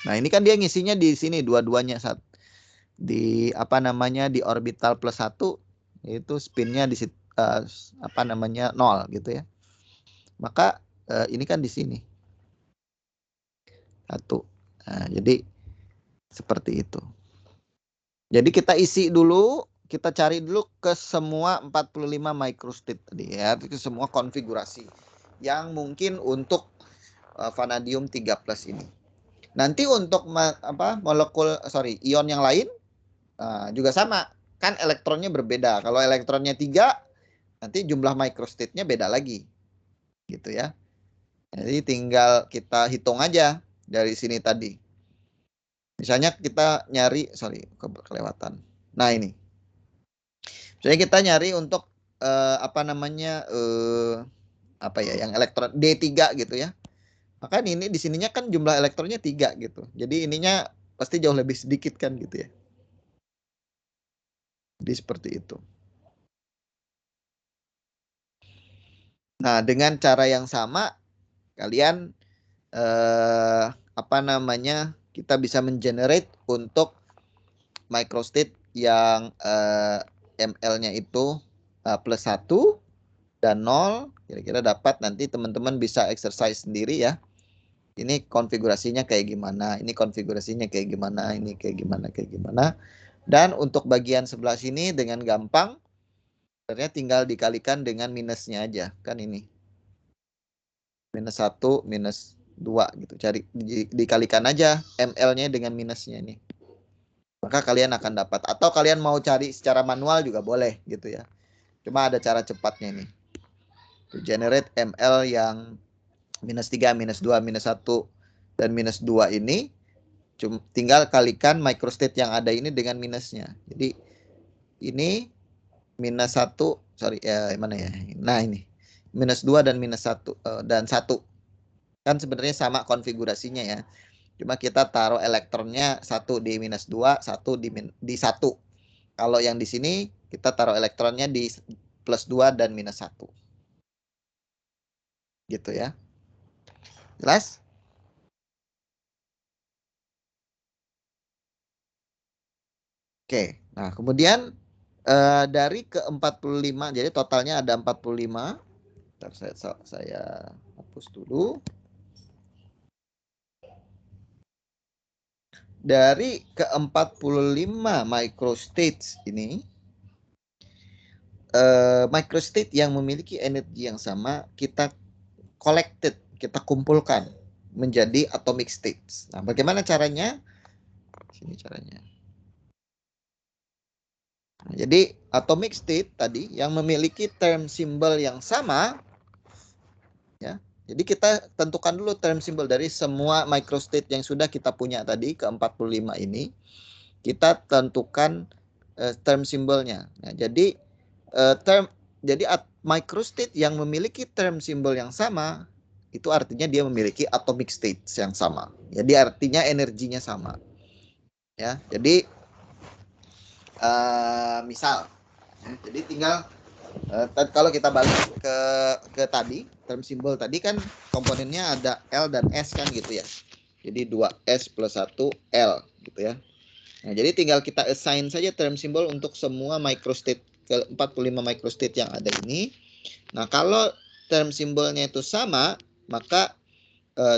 Nah, ini kan dia ngisinya di sini dua-duanya di apa namanya di orbital plus 1 itu spinnya di apa namanya 0 gitu ya. Maka ini kan di sini 1. Nah, jadi seperti itu. Jadi kita isi dulu, kita cari dulu ke semua 45 microstate tadi ya, ke semua konfigurasi yang mungkin untuk vanadium 3+ ini. Nanti untuk ion yang lain juga sama, kan elektronnya berbeda. Kalau elektronnya 3, nanti jumlah microstate-nya beda lagi. Gitu ya. Jadi tinggal kita hitung aja dari sini tadi. Misalnya kita nyari, kelewatan. Nah ini. Misalnya kita nyari untuk apa namanya yang elektron D3 gitu ya. Maka ini di sininya kan jumlah elektronnya 3 gitu. Jadi ininya pasti jauh lebih sedikit kan gitu ya. Jadi seperti itu. Nah, dengan cara yang sama kalian apa namanya kita bisa mengenerate untuk microstate yang ML-nya itu plus 1 dan 0. Kira-kira dapat, nanti teman-teman bisa exercise sendiri ya. Ini konfigurasinya kayak gimana, ini konfigurasinya kayak gimana, ini kayak gimana. Dan untuk bagian sebelah sini dengan gampang, sebenarnya tinggal dikalikan dengan minusnya aja, kan ini. Minus 1, minus 2 gitu. Cari dikalikan aja ML-nya dengan minusnya ini. maka kalian akan dapat. Atau kalian mau cari secara manual juga boleh gitu ya. Cuma ada cara cepatnya nih. To generate ML yang -3, -2, -1, dan -2 ini tinggal kalikan microstate yang ada ini dengan minusnya. Jadi ini -1, sorry ya mana ya? Nah ini -2 dan -1 dan 1. Kan sebenarnya sama konfigurasinya ya. Cuma kita taruh elektronnya 1 di -2, 1 di 1. Kalau yang di sini kita taruh elektronnya di +2 dan -1. Gitu ya. Jelas? Oke. Nah, kemudian dari ke 45, jadi totalnya ada 45. Bentar, saya hapus dulu. Dari ke 45 microstates ini, microstate yang memiliki energi yang sama kita kumpulkan menjadi atomic states. Nah, bagaimana caranya? Sini caranya. Nah, jadi atomic state tadi yang memiliki term symbol yang sama, ya. Jadi kita tentukan dulu term symbol dari semua microstate yang sudah kita punya tadi ke 45 ini. Kita tentukan term simbolnya. Nah, jadi microstate yang memiliki term simbol yang sama itu artinya dia memiliki atomic states yang sama. Jadi artinya energinya sama. Ya, jadi misal, ya, jadi tinggal kalau kita balik ke tadi term simbol tadi kan komponennya ada L dan S kan gitu ya. Jadi 2S plus 1 L gitu ya. Nah, jadi tinggal kita assign saja term simbol untuk semua microstate ke 45 microstate yang ada ini. Nah, kalau term simbolnya itu sama, maka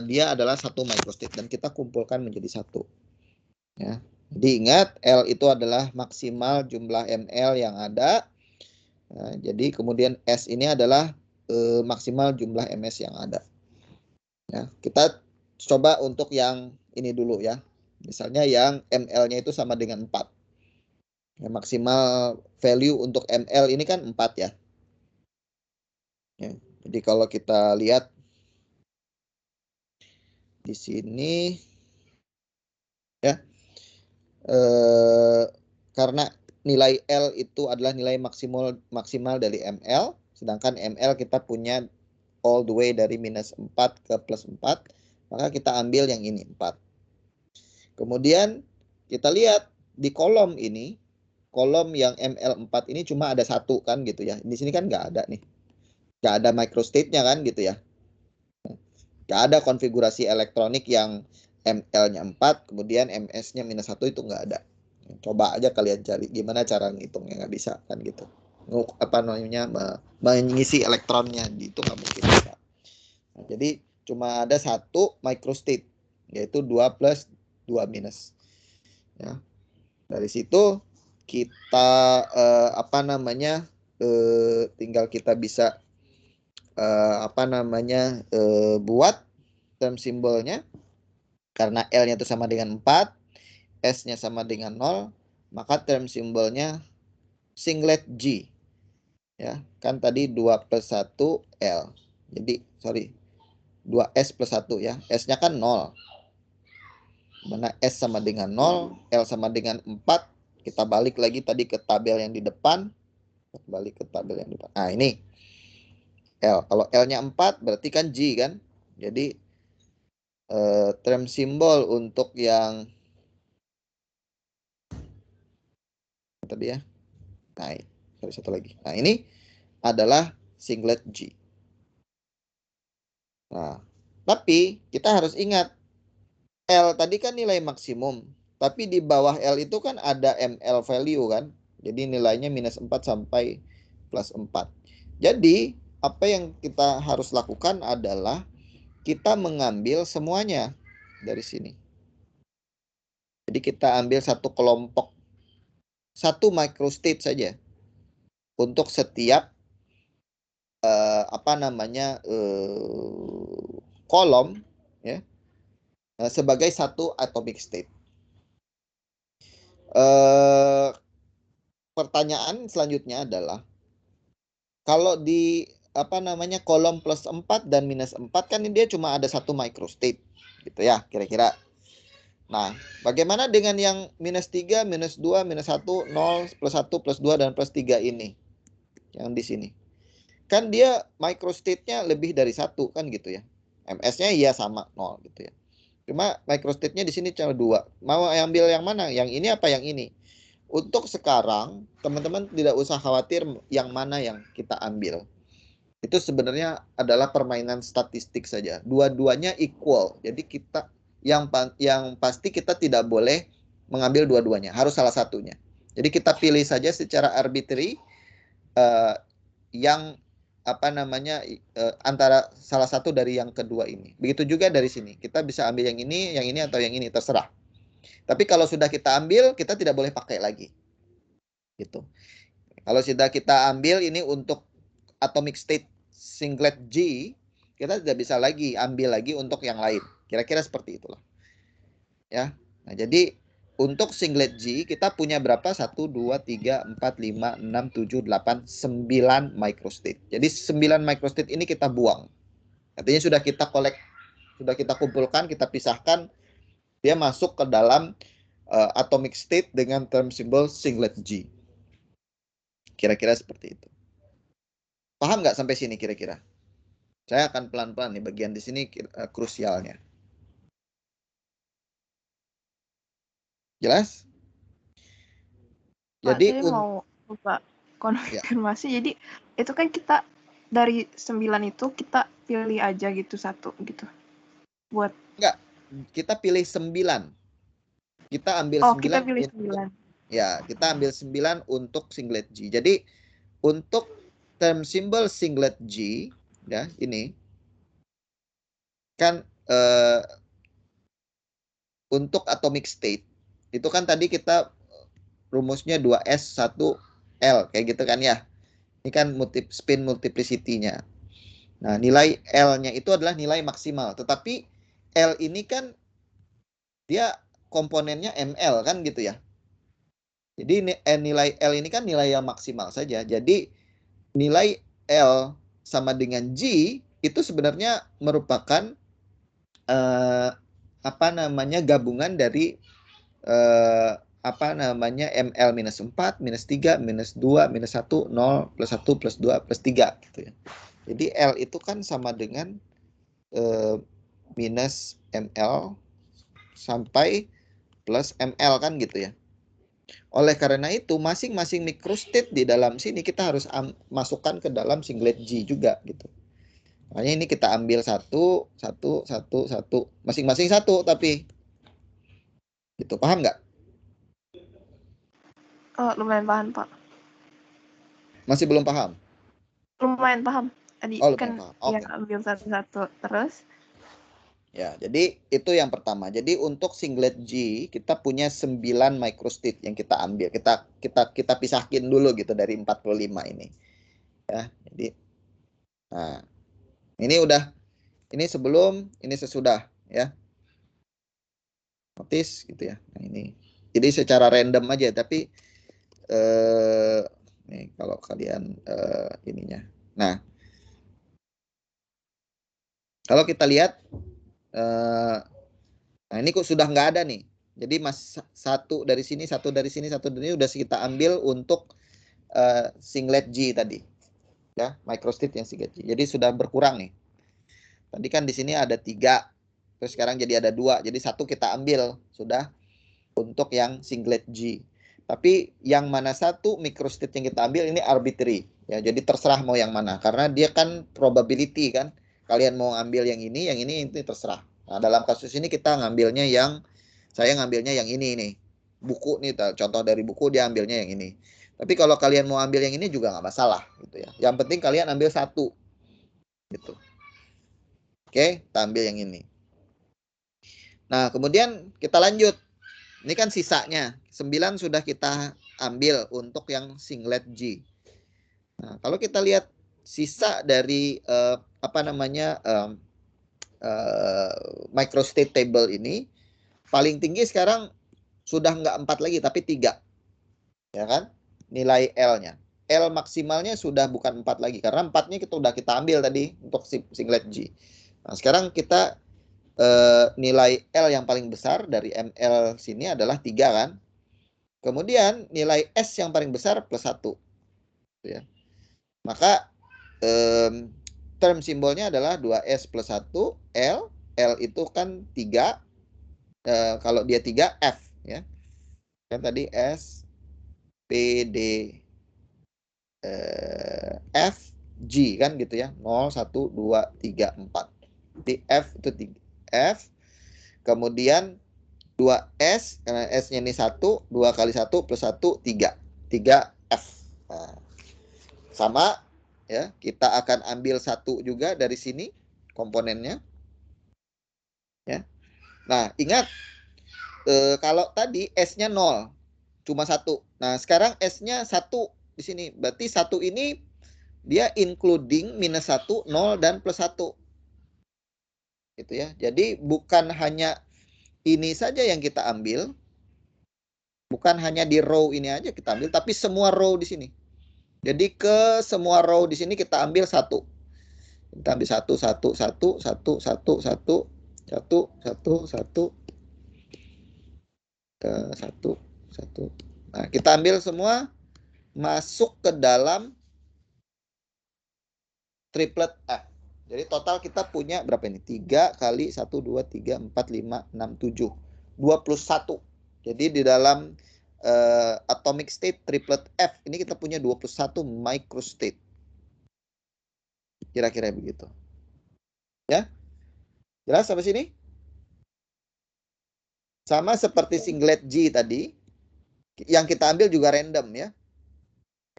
dia adalah satu microstate dan kita kumpulkan menjadi satu. Ya. Jadi ingat L itu adalah maksimal jumlah ml yang ada. Nah, jadi kemudian S ini adalah maksimal jumlah ms yang ada. Ya, kita coba untuk yang ini dulu ya. Misalnya yang ml-nya itu sama dengan 4. Ya, maksimal value untuk ml ini kan 4 ya. Ya. Jadi kalau kita lihat di sini ya, karena nilai L itu adalah nilai maksimal dari ml, sedangkan ml kita punya all the way dari -4 ke +4, maka kita ambil yang ini 4. Kemudian kita lihat di kolom ini, kolom yang ml4 ini cuma ada 1 kan gitu ya. Di sini kan nggak ada nih. Nggak ada microstate-nya kan gitu ya. Nggak ada konfigurasi elektronik yang ml-nya 4, kemudian ms-nya -1 itu nggak ada. Coba aja kalian cari gimana cara ngitungnya, nggak bisa kan gitu. Apa namanya mengisi elektronnya itu nggak mungkin bisa. Nah, jadi cuma ada 1 microstate yaitu 2 plus 2 minus. Ya. Dari situ kita apa namanya tinggal kita bisa apa namanya buat term simbolnya karena L-nya itu sama dengan 4, S-nya sama dengan 0, maka term simbolnya singlet G. Ya, kan tadi 2 plus 1 L. Jadi, sorry, 2S plus 1 ya. S-nya kan 0. Mana S sama dengan 0, L sama dengan 4. Kita balik lagi tadi ke tabel yang di depan. Balik ke tabel yang di depan. Nah, ini L. Kalau L-nya 4 berarti kan G kan. Jadi term simbol untuk yang tadi ya. Nah, satu lagi. Nah, ini adalah singlet G. Nah, tapi kita harus ingat L tadi kan nilai maksimum, tapi di bawah L itu kan ada ML value kan. Jadi nilainya -4 sampai +4. Jadi apa yang kita harus lakukan adalah kita mengambil semuanya dari sini. Jadi kita ambil satu kelompok, satu microstate saja untuk setiap apa namanya kolom ya sebagai satu atomic state. Pertanyaan selanjutnya adalah kalau di kolom plus 4 dan minus 4 kan dia cuma ada satu microstate gitu ya kira-kira. Nah, bagaimana dengan yang minus 3, minus 2, minus 1, 0, plus 1, plus 2, dan plus 3 ini? Yang di sini. Kan dia microstate-nya lebih dari 1 kan gitu ya. MS-nya iya sama 0 gitu ya. Cuma microstate-nya di sini cuma 2. Mau ambil yang mana? Yang ini apa yang ini? Untuk sekarang, teman-teman tidak usah khawatir yang mana yang kita ambil. Itu sebenarnya adalah permainan statistik saja. Dua-duanya equal. Jadi kita yang pasti kita tidak boleh mengambil dua-duanya, harus salah satunya. Jadi kita pilih saja secara arbitrary yang antara salah satu dari yang kedua ini. Begitu juga dari sini. Kita bisa ambil yang ini atau yang ini, terserah. Tapi kalau sudah kita ambil, kita tidak boleh pakai lagi. Gitu. Kalau sudah kita ambil ini untuk atomic state singlet G, kita tidak bisa lagi ambil lagi untuk yang lain. Kira-kira seperti itulah. Ya. Nah, jadi untuk singlet G kita punya berapa? 1, 2, 3, 4, 5, 6, 7, 8, 9 microstate. Jadi 9 microstate ini kita buang. Artinya sudah kita sudah kita kumpulkan, kita pisahkan, dia masuk ke dalam atomic state dengan term symbol singlet G. Kira-kira seperti itu. Paham nggak sampai sini kira-kira? Saya akan pelan-pelan nih, bagian di sini krusialnya. Jelas? Pak, Jadi saya mau lupa konfirmasi. ya, Jadi itu kan kita dari 9 itu kita pilih aja gitu satu gitu. Buat enggak, kita pilih 9. Kita ambil 9 kita pilih untuk 9. ya, kita ambil 9 untuk singlet G. Jadi untuk term symbol singlet G ya, ini kan untuk atomic state itu kan tadi kita rumusnya 2s 1l kayak gitu kan ya. Ini kan spin multiplicity-nya. Nah, nilai L-nya itu adalah nilai maksimal. Tetapi L ini kan dia komponennya ML kan gitu ya. Jadi nilai L ini kan nilai yang maksimal saja. Jadi nilai L sama dengan G itu sebenarnya merupakan gabungan dari ML minus 4, minus 3, minus 2, minus 1, 0, plus 1, plus 2, plus 3 gitu ya. Jadi L itu kan sama dengan minus ML sampai plus ML kan gitu ya. Oleh karena itu masing-masing microstate di dalam sini kita harus masukkan ke dalam singlet G juga gitu. Makanya ini kita ambil satu, masing-masing satu tapi gitu, paham nggak? Lumayan paham, Pak. Masih belum paham? Lumayan paham. Tadi Lumayan kan paham. yang Oke. ambil satu-satu terus. Ya, jadi itu yang pertama. Jadi untuk singlet G kita punya 9 microstate yang kita ambil. Kita pisahkin dulu gitu dari 45 ini. Ya, jadi nah, ini sebelum, ini sesudah ya. Notice gitu ya. Nah, ini. Jadi secara random aja tapi nih kalau kalian ininya. Nah, kalau kita lihat nah ini kok sudah nggak ada nih. Jadi satu dari sini, satu dari sini, satu dari sini udah kita ambil untuk singlet G tadi. Ya, microstate yang singlet G. Jadi sudah berkurang nih. Tadi kan di sini ada 3, terus sekarang jadi ada 2. Jadi satu kita ambil sudah untuk yang singlet G. Tapi yang mana satu microstate yang kita ambil ini arbitrary. Ya, jadi terserah mau yang mana. Karena dia kan probability kan. Kalian mau ambil yang ini itu terserah. Nah, dalam kasus ini kita ngambilnya saya ngambilnya yang ini nih. Buku nih, contoh dari buku dia ambilnya yang ini. Tapi kalau kalian mau ambil yang ini juga nggak masalah gitu ya. Yang penting kalian ambil satu gitu. Oke, kita ambil yang ini. Nah, kemudian kita lanjut. Ini kan sisanya. 9 sudah kita ambil untuk yang singlet G. Nah, kalau kita lihat sisa dari microstate table ini, paling tinggi sekarang sudah nggak 4 lagi tapi 3. Ya kan? Nilai L-nya. L maksimalnya sudah bukan 4 lagi karena 4-nya kita ambil tadi untuk singlet G. Nah, sekarang kita nilai L yang paling besar dari ML sini adalah 3 kan? Kemudian nilai S yang paling besar plus 1. Ya. Maka term simbolnya adalah 2S plus 1 L. L itu kan 3. Kalau dia 3 F ya. Kan tadi S P D F G kan gitu ya. 0 1 2 3 4. Di F itu 3. F kemudian 2S karena S-nya ini 1, 2 kali 1 plus 1 3. 3F. Nah, sama ya, kita akan ambil 1 juga dari sini komponennya. Ya. Nah, ingat kalau tadi S-nya 0, cuma 1. Nah, sekarang S-nya 1 di sini. Berarti 1 ini dia including minus 1, 0 dan plus 1. Gitu ya. Jadi bukan hanya ini saja yang kita ambil. Bukan hanya di row ini aja kita ambil, tapi semua row di sini. Jadi ke semua row di sini kita ambil 1. Kita ambil 1, 1, 1, 1, 1, 1, 1, 1, 1, 1, 1. Nah, kita ambil semua masuk ke dalam triplet F. Jadi total kita punya berapa ini? 3 kali 1, 2, 3, 4, 5, 6, 7. 21. Jadi di dalam atomic state triplet F ini kita punya 21 microstate. Kira-kira begitu. Ya? Jelas sampai sini? Sama seperti singlet G tadi, yang kita ambil juga random ya.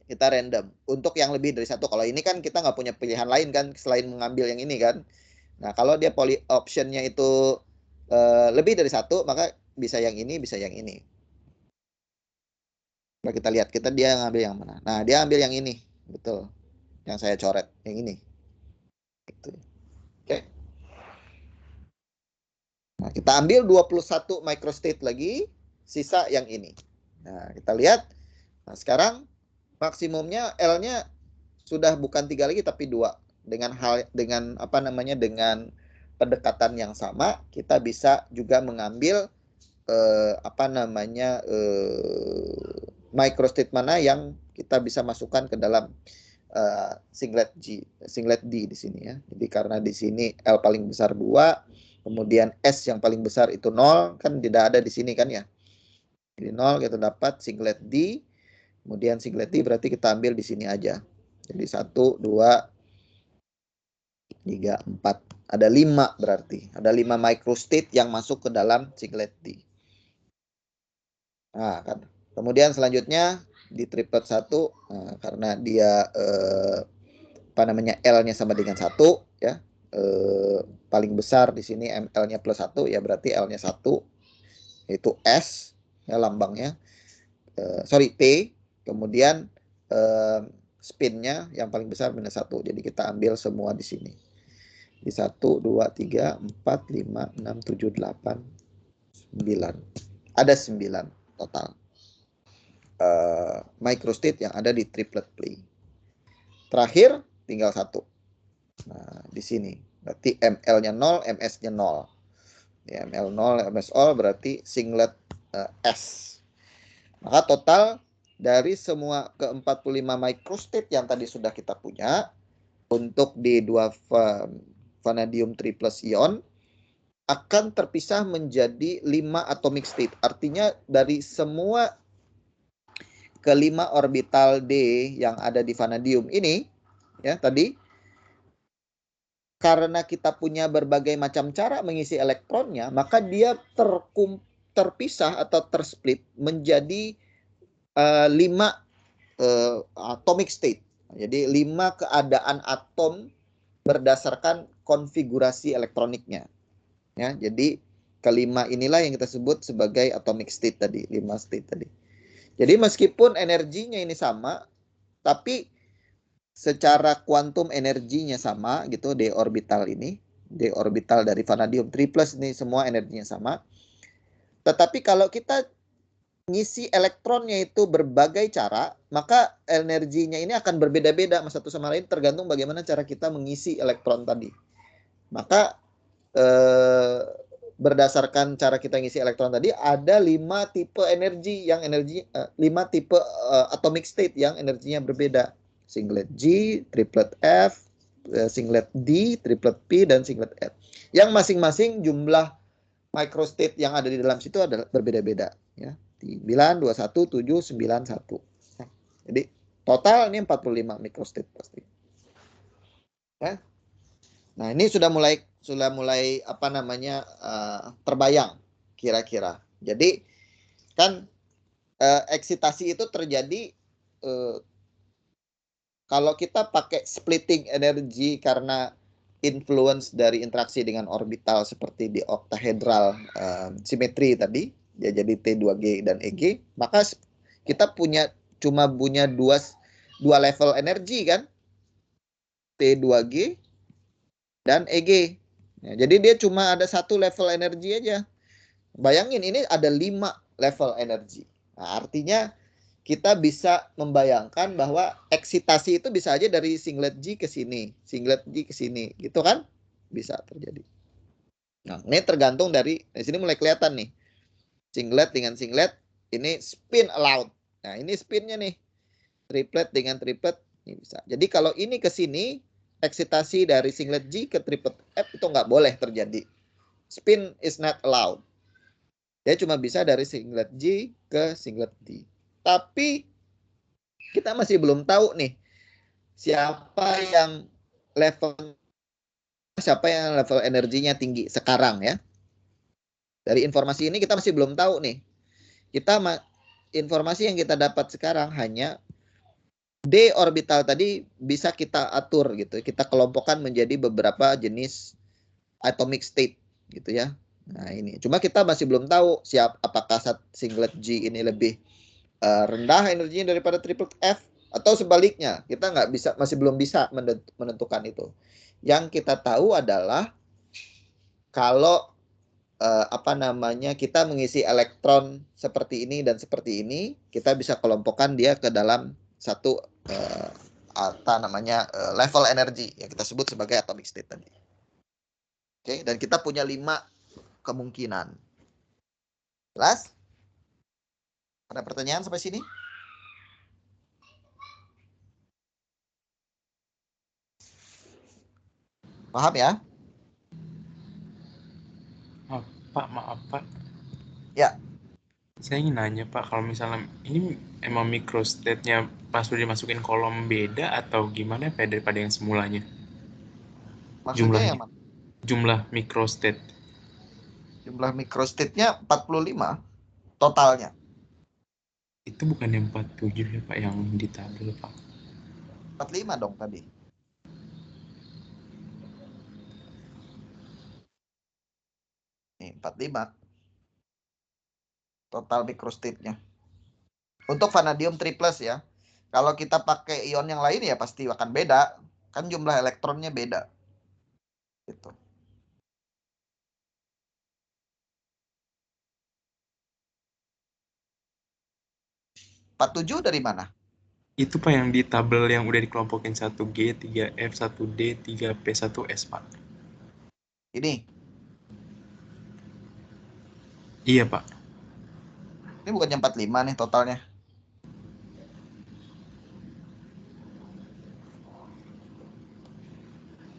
Kita random. Untuk yang lebih dari 1. Kalau ini kan kita nggak punya pilihan lain kan, selain mengambil yang ini kan. Nah, kalau dia poly optionnya itu lebih dari 1, maka bisa yang ini, bisa yang ini. Nah, kita lihat, dia ngambil yang mana. Nah, dia ambil yang ini. Betul. Yang saya coret, yang ini. Gitu. Oke. Nah, kita ambil 21 microstate lagi, sisa yang ini. Nah, kita lihat. Nah, sekarang maksimumnya L-nya sudah bukan 3 lagi tapi 2. Dengan pendekatan yang sama, kita bisa juga mengambil microstate mana yang kita bisa masukkan ke dalam singlet D di sini ya. Jadi karena di sini L paling besar 2, kemudian S yang paling besar itu 0, kan tidak ada di sini kan ya. Jadi 0 kita dapat singlet D. Kemudian singlet D berarti kita ambil di sini aja. Jadi 1, 2, 3, 4. Ada 5 berarti. Ada 5 microstate yang masuk ke dalam singlet D. Nah, kan. Kemudian selanjutnya di triplet 1, nah, karena dia L-nya sama dengan 1 ya. Paling besar di sini ML-nya plus 1 ya, berarti L-nya 1 yaitu S ya lambangnya. P. Kemudian spin-nya yang paling besar minus 1. Jadi kita ambil semua di sini. Di 1, 2, 3, 4, 5, 6, 7, 8, 9. Ada 9 total. Microstate yang ada di triplet play. Terakhir tinggal 1. Nah, di sini. Berarti ML-nya 0, MS-nya 0. Ya, ML 0, MS 0 berarti singlet S. Maka total dari semua ke-45 microstate yang tadi sudah kita punya, untuk di 2 vanadium 3+ ion akan terpisah menjadi 5 atomic state. Artinya dari semua ke-5 orbital D yang ada di vanadium ini ya tadi, karena kita punya berbagai macam cara mengisi elektronnya, maka dia terpisah atau tersplit menjadi 5 atomic state. Jadi 5 keadaan atom berdasarkan konfigurasi elektroniknya. Ya, jadi kelima inilah yang kita sebut sebagai atomic state tadi, 5 state tadi. Jadi meskipun energinya ini sama, tapi secara kuantum energinya sama gitu, d orbital ini, d orbital dari vanadium 3+ ini semua energinya sama. Tetapi kalau kita ngisi elektronnya itu berbagai cara, maka energinya ini akan berbeda-beda satu sama lain tergantung bagaimana cara kita mengisi elektron tadi. Maka berdasarkan cara kita ngisi elektron tadi ada 5 tipe energi yang 5 tipe atomic state yang energinya berbeda. Singlet G, triplet F, singlet D, triplet P, dan singlet F. Yang masing-masing jumlah microstate yang ada di dalam situ adalah berbeda-beda, ya. 9, 21, 7, 9, 1. Jadi total ini 45 microstate pasti. Ya. Nah, ini sudah mulai apa namanya terbayang kira-kira. Jadi kan eksitasi itu terjadi kalau kita pakai splitting energi karena influence dari interaksi dengan orbital seperti di octahedral simetri tadi, ya, jadi T2G dan EG, maka kita cuma punya dua level energi kan, T2G dan EG. Ya, jadi dia cuma ada satu level energi aja. Bayangin ini ada 5 level energi. Nah, artinya kita bisa membayangkan bahwa eksitasi itu bisa aja dari singlet G ke sini, singlet G ke sini, gitu kan? Bisa terjadi. Nah, ini tergantung dari sini mulai kelihatan nih. Singlet dengan singlet, ini spin allowed. Nah, ini spinnya nih. Triplet dengan triplet, ini bisa. Jadi kalau ini ke sini, eksitasi dari singlet G ke triplet F itu nggak boleh terjadi. Spin is not allowed. Dia cuma bisa dari singlet G ke singlet D. Tapi kita masih belum tahu nih siapa yang level energinya tinggi sekarang, ya. Dari informasi ini kita masih belum tahu nih. Informasi yang kita dapat sekarang hanya D orbital tadi bisa kita atur gitu. Kita kelompokkan menjadi beberapa jenis atomic state gitu, ya. Nah, ini. Cuma kita masih belum tahu apakah singlet G ini lebih rendah energinya daripada triplet F atau sebaliknya. Kita masih belum bisa menentukan itu. Yang kita tahu adalah kalau kita mengisi elektron seperti ini dan seperti ini, kita bisa kelompokkan dia ke dalam satu level energi yang kita sebut sebagai atomic state tadi. Oke, dan kita punya 5 kemungkinan. Jelas? Ada pertanyaan sampai sini? Paham ya? Maaf Pak. Ya. Saya ingin nanya Pak, kalau misalnya ini emang microstate-nya pas udah dimasukin kolom beda atau gimana Pak daripada yang semulanya? Maksudnya yang mana? Jumlah microstate. Jumlah microstate-nya 45 totalnya. Itu bukan yang 47 ya Pak yang di tabel Pak? 45 dong tadi. Nih, 45. Total microstate-nya. Untuk vanadium triples, ya. Kalau kita pakai ion yang lain ya pasti akan beda. Kan jumlah elektronnya beda. Gitu. (47) dari mana? Itu Pak yang di tabel yang udah dikelompokin 1G, 3F, 1D, 3P, 1S Pak. Ini. Iya Pak. Ini bukan 45 nih totalnya.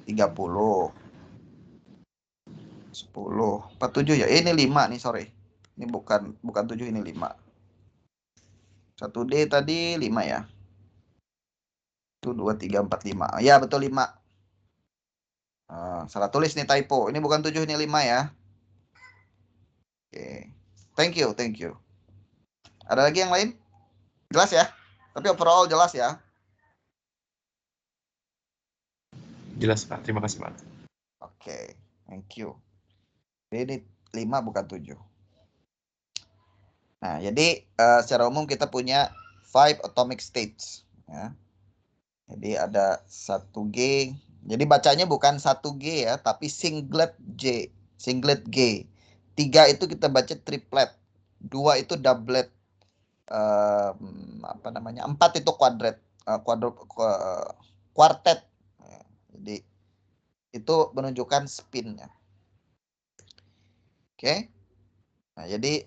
(30) 10, 47 ya. Ini 5 nih, sorry. Ini bukan 7, ini 5. 1D tadi 5 ya. 1, 2, 3, 4, 5. Ya, betul 5. Salah tulis nih, typo. Ini bukan 7, ini 5 ya. Oke. Thank you. Ada lagi yang lain? Jelas ya? Tapi overall jelas ya? Jelas Pak, terima kasih Pak. Oke, thank you. Ini 5 bukan 7. Nah, jadi secara umum kita punya 5 atomic states, ya. Jadi ada 1G. Jadi bacanya bukan 1G ya, tapi singlet G. 3 itu kita baca triplet. 2 itu doublet. apa namanya, 4 itu kuartet. Jadi itu menunjukkan spinnya. Oke. Nah, jadi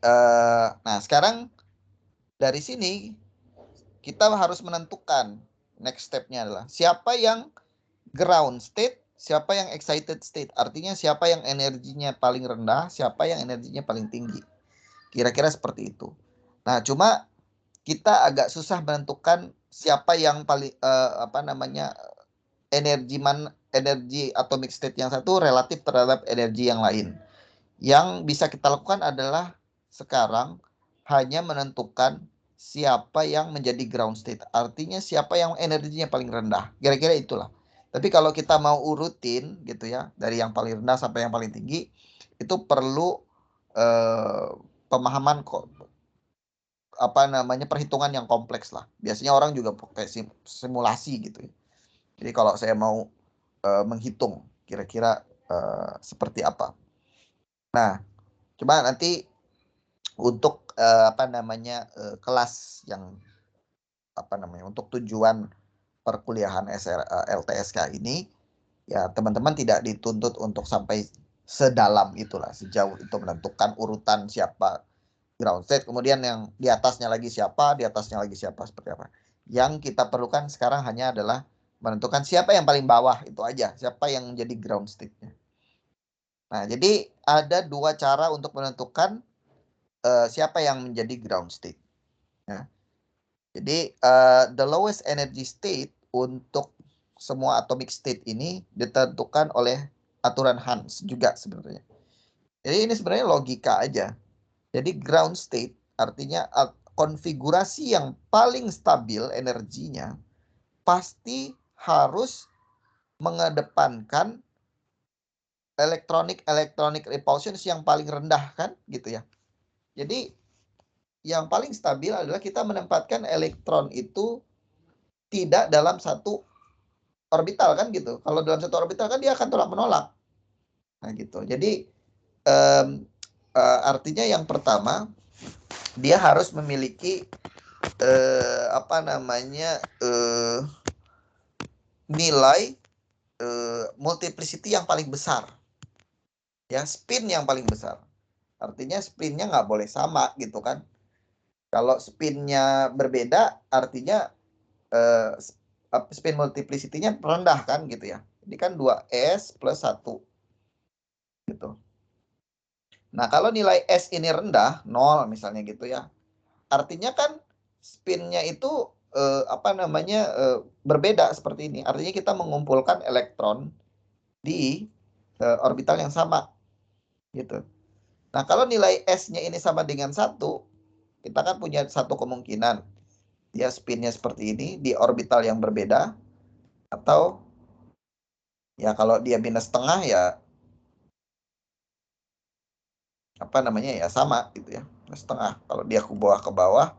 nah sekarang dari sini kita harus menentukan next step-nya adalah siapa yang ground state, siapa yang excited state. Artinya siapa yang energinya paling rendah, siapa yang energinya paling tinggi. Kira-kira seperti itu. Nah, cuma kita agak susah menentukan siapa yang paling apa namanya, energi atomic state yang satu relatif terhadap energi yang lain. Yang bisa kita lakukan adalah sekarang hanya menentukan siapa yang menjadi ground state. Artinya siapa yang energinya paling rendah. Kira-kira itulah. Tapi kalau kita mau urutin gitu ya, dari yang paling rendah sampai yang paling tinggi, itu perlu pemahaman apa namanya, perhitungan yang kompleks lah. Biasanya orang juga pakai simulasi gitu ya. Jadi kalau saya mau menghitung kira-kira seperti apa. Nah, coba nanti untuk apa namanya, kelas yang apa namanya, untuk tujuan perkuliahan LTSK ini ya teman-teman tidak dituntut untuk sampai sedalam itulah, sejauh itu menentukan urutan siapa ground state, kemudian yang di atasnya lagi siapa, di atasnya lagi siapa, seperti apa. Yang kita perlukan sekarang hanya adalah menentukan siapa yang paling bawah, itu aja, siapa yang menjadi ground state-nya. Nah, jadi ada 2 cara untuk menentukan siapa yang menjadi ground state. Ya. Jadi the lowest energy state untuk semua atomic state ini ditentukan oleh aturan Hans juga sebenarnya. Jadi ini sebenarnya logika aja. Jadi ground state artinya konfigurasi yang paling stabil energinya pasti harus mengedepankan electronic repulsion yang paling rendah kan gitu ya. Jadi yang paling stabil adalah kita menempatkan elektron itu tidak dalam satu orbital kan gitu. Kalau dalam satu orbital kan dia akan tolak menolak. Nah gitu. Jadi artinya yang pertama dia harus memiliki apa namanya, nilai multiplicity yang paling besar, ya, spin yang paling besar. Artinya spinnya nggak boleh sama gitu kan. Kalau spinnya berbeda, artinya spin multiplicity-nya rendah kan gitu ya. Jadi kan 2S plus 1 gitu. Nah, kalau nilai S ini rendah, 0 misalnya gitu ya. Artinya kan spinnya itu apa namanya, berbeda seperti ini. Artinya kita mengumpulkan elektron di orbital yang sama gitu. Nah, kalau nilai S-nya ini sama dengan 1, kita kan punya satu kemungkinan. Dia spinnya seperti ini di orbital yang berbeda, atau ya kalau dia minus setengah ya apa namanya, ya sama gitu ya, minus setengah. Kalau dia ke bawah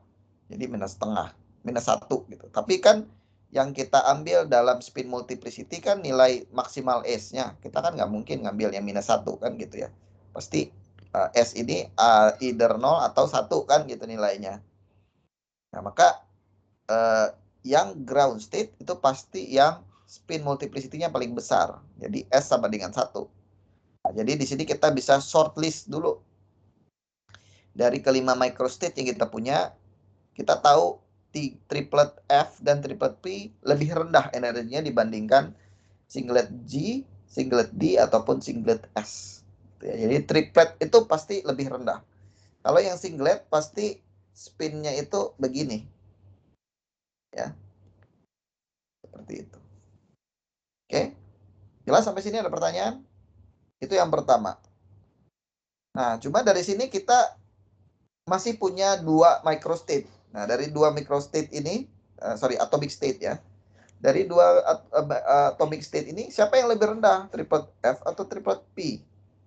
jadi minus setengah, minus 1 gitu. Tapi kan yang kita ambil dalam spin multiplicity kan nilai maksimal S-nya. Kita kan nggak mungkin ngambil yang minus 1 kan gitu ya. Pasti S ini either 0 atau 1 kan gitu nilainya. Nah, maka yang ground state itu pasti yang spin multiplicity-nya paling besar. Jadi S sama dengan 1. Nah, jadi di sini kita bisa shortlist dulu. Dari kelima microstate yang kita punya, kita tahu triplet F dan triplet P lebih rendah energinya dibandingkan singlet G, singlet D, ataupun singlet S. Jadi triplet itu pasti lebih rendah. Kalau yang singlet pasti spinnya itu begini. Ya. Seperti itu. Oke. Jelas sampai sini ada pertanyaan? Itu yang pertama. Nah, cuma dari sini kita masih punya 2 microstate. Nah, dari 2 microstate ini, atomic state ya. Dari 2 atomic state ini, siapa yang lebih rendah? Triplet F atau triplet P?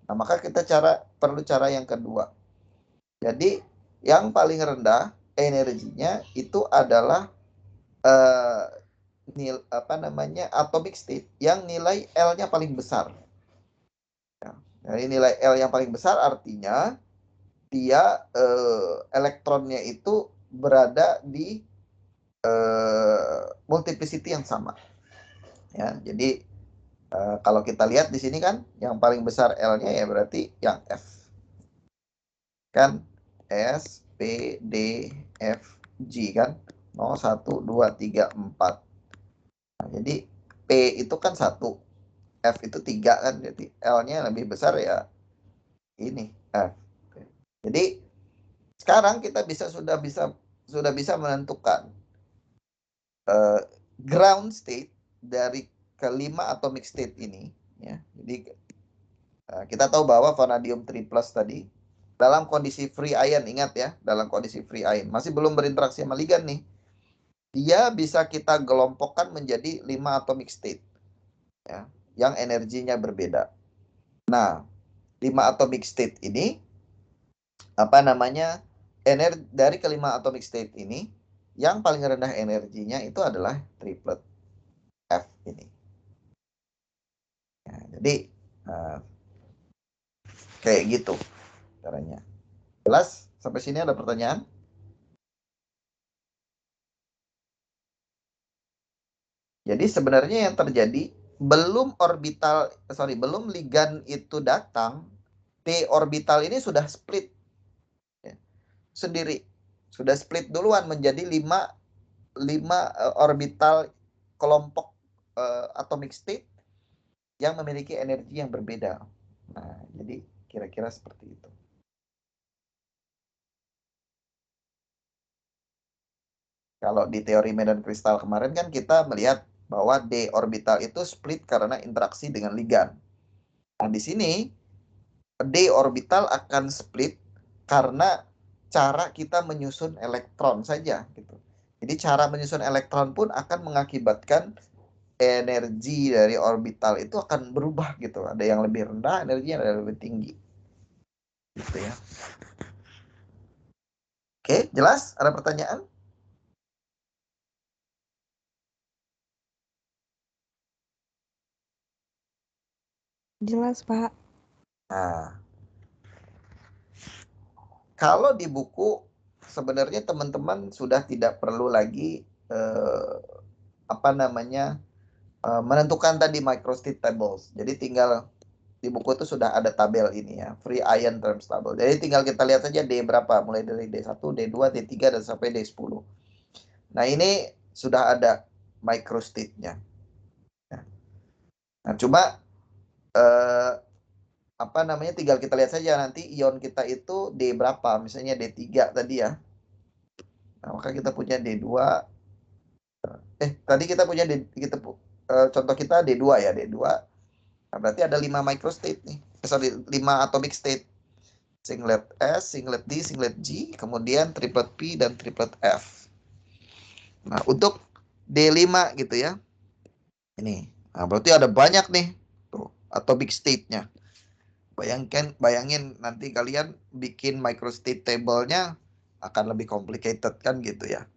Nah, maka kita perlu cara yang kedua. Jadi, yang paling rendah energinya itu adalah apa namanya, atomic state yang nilai L-nya paling besar. Jadi nilai L yang paling besar artinya dia elektronnya itu berada di multiplicity yang sama. Ya, jadi kalau kita lihat di sini kan yang paling besar L-nya ya berarti yang F. Kan S, P, D, F, G kan. 0, 1, 2, 3, 4. Nah, jadi P itu kan 1, F itu 3 kan. Jadi L-nya lebih besar ya ini F. Jadi sekarang kita sudah bisa menentukan ground state dari kelima atomic state ini ya. Jadi kita tahu bahwa vanadium 3+ tadi dalam kondisi free ion, ingat ya, dalam kondisi free ion masih belum berinteraksi sama ligan nih. Dia bisa kita kelompokkan menjadi 5 atomic state ya, yang energinya berbeda. Nah, 5 atomic state ini dari kelima atomic state ini yang paling rendah energinya itu adalah triplet F ini. Ya, jadi kayak gitu caranya. Jelas? Sampai sini ada pertanyaan? Jadi sebenarnya yang terjadi belum ligan itu datang, P orbital ini sudah split ya, sendiri. Sudah split duluan menjadi 5 orbital kelompok atomic state yang memiliki energi yang berbeda. Nah, jadi kira-kira seperti itu. Kalau di teori medan kristal kemarin kan kita melihat bahwa D orbital itu split karena interaksi dengan ligan. Nah, di sini D orbital akan split karena cara kita menyusun elektron saja gitu. Jadi cara menyusun elektron pun akan mengakibatkan energi dari orbital itu akan berubah gitu. Ada yang lebih rendah energinya, ada yang lebih tinggi. Gitu ya. Oke, jelas? Ada pertanyaan? Jelas, Pak. Nah, kalau di buku sebenarnya teman-teman sudah tidak perlu lagi menentukan tadi microstate tables. Jadi tinggal di buku itu sudah ada tabel ini ya, free ion terms table. Jadi tinggal kita lihat saja D berapa, mulai dari D1, D2, D3 dan sampai D10. Nah, ini sudah ada microstate-nya. Nah, cuma tinggal kita lihat saja nanti ion kita itu D berapa, misalnya D3 tadi ya. Nah, maka kita punya D2. Tadi kita punya contoh kita D2 ya, D2. Nah, berarti ada 5 microstate nih. 5 atomic state. Singlet S, singlet D, singlet G, kemudian triplet P dan triplet F. Nah, untuk D5 gitu ya. Ini. Nah, berarti ada banyak nih tuh atomic state-nya. Bayangin nanti kalian bikin microstate table-nya akan lebih complicated kan gitu ya.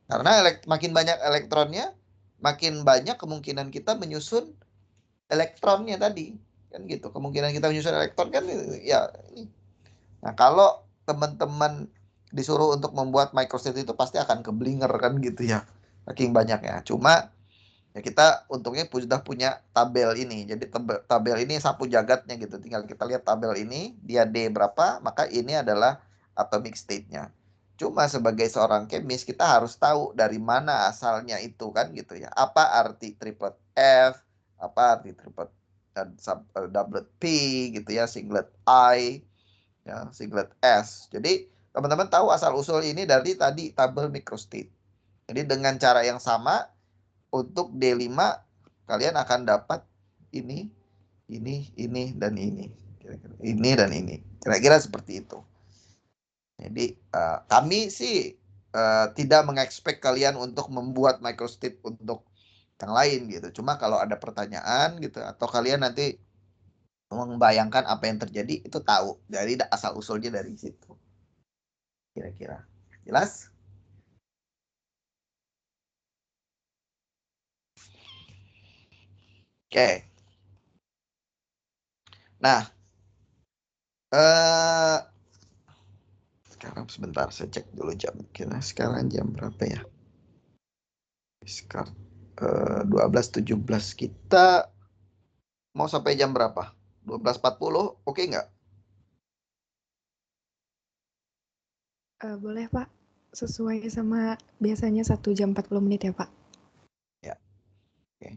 Karena makin banyak elektronnya, makin banyak kemungkinan kita menyusun elektronnya tadi. Kan gitu. Kemungkinan kita menyusun elektron kan ya. Nah, kalau teman-teman disuruh untuk membuat microstate itu pasti akan keblinger kan gitu ya. Saking banyaknya. Cuma ya kita untungnya sudah punya tabel ini. Jadi tabel ini sapu jagatnya gitu. Tinggal kita lihat tabel ini, dia D berapa, maka ini adalah atomic state-nya. Cuma sebagai seorang kemis kita harus tahu dari mana asalnya itu kan gitu ya. Apa arti triplet F, apa arti triplet doublet P gitu ya, singlet I, ya, singlet S. Jadi teman-teman tahu asal-usul ini dari tadi tabel microstate. Jadi dengan cara yang sama untuk D5 kalian akan dapat ini, dan ini. Kira-kira. Ini dan ini. Kira-kira seperti itu. Jadi kami sih tidak mengekspek kalian untuk membuat microstate untuk yang lain gitu. Cuma kalau ada pertanyaan gitu atau kalian nanti membayangkan apa yang terjadi itu tahu. Jadi asal usulnya dari situ. Kira-kira. Jelas? Oke. Nah, Sekarang sebentar saya cek dulu jam. Kira sekarang jam berapa ya? Sekarang 12.17 kita mau sampai jam berapa? 12.40 oke nggak? Boleh Pak, sesuai sama biasanya 1 jam 40 menit ya Pak. Ya, oke.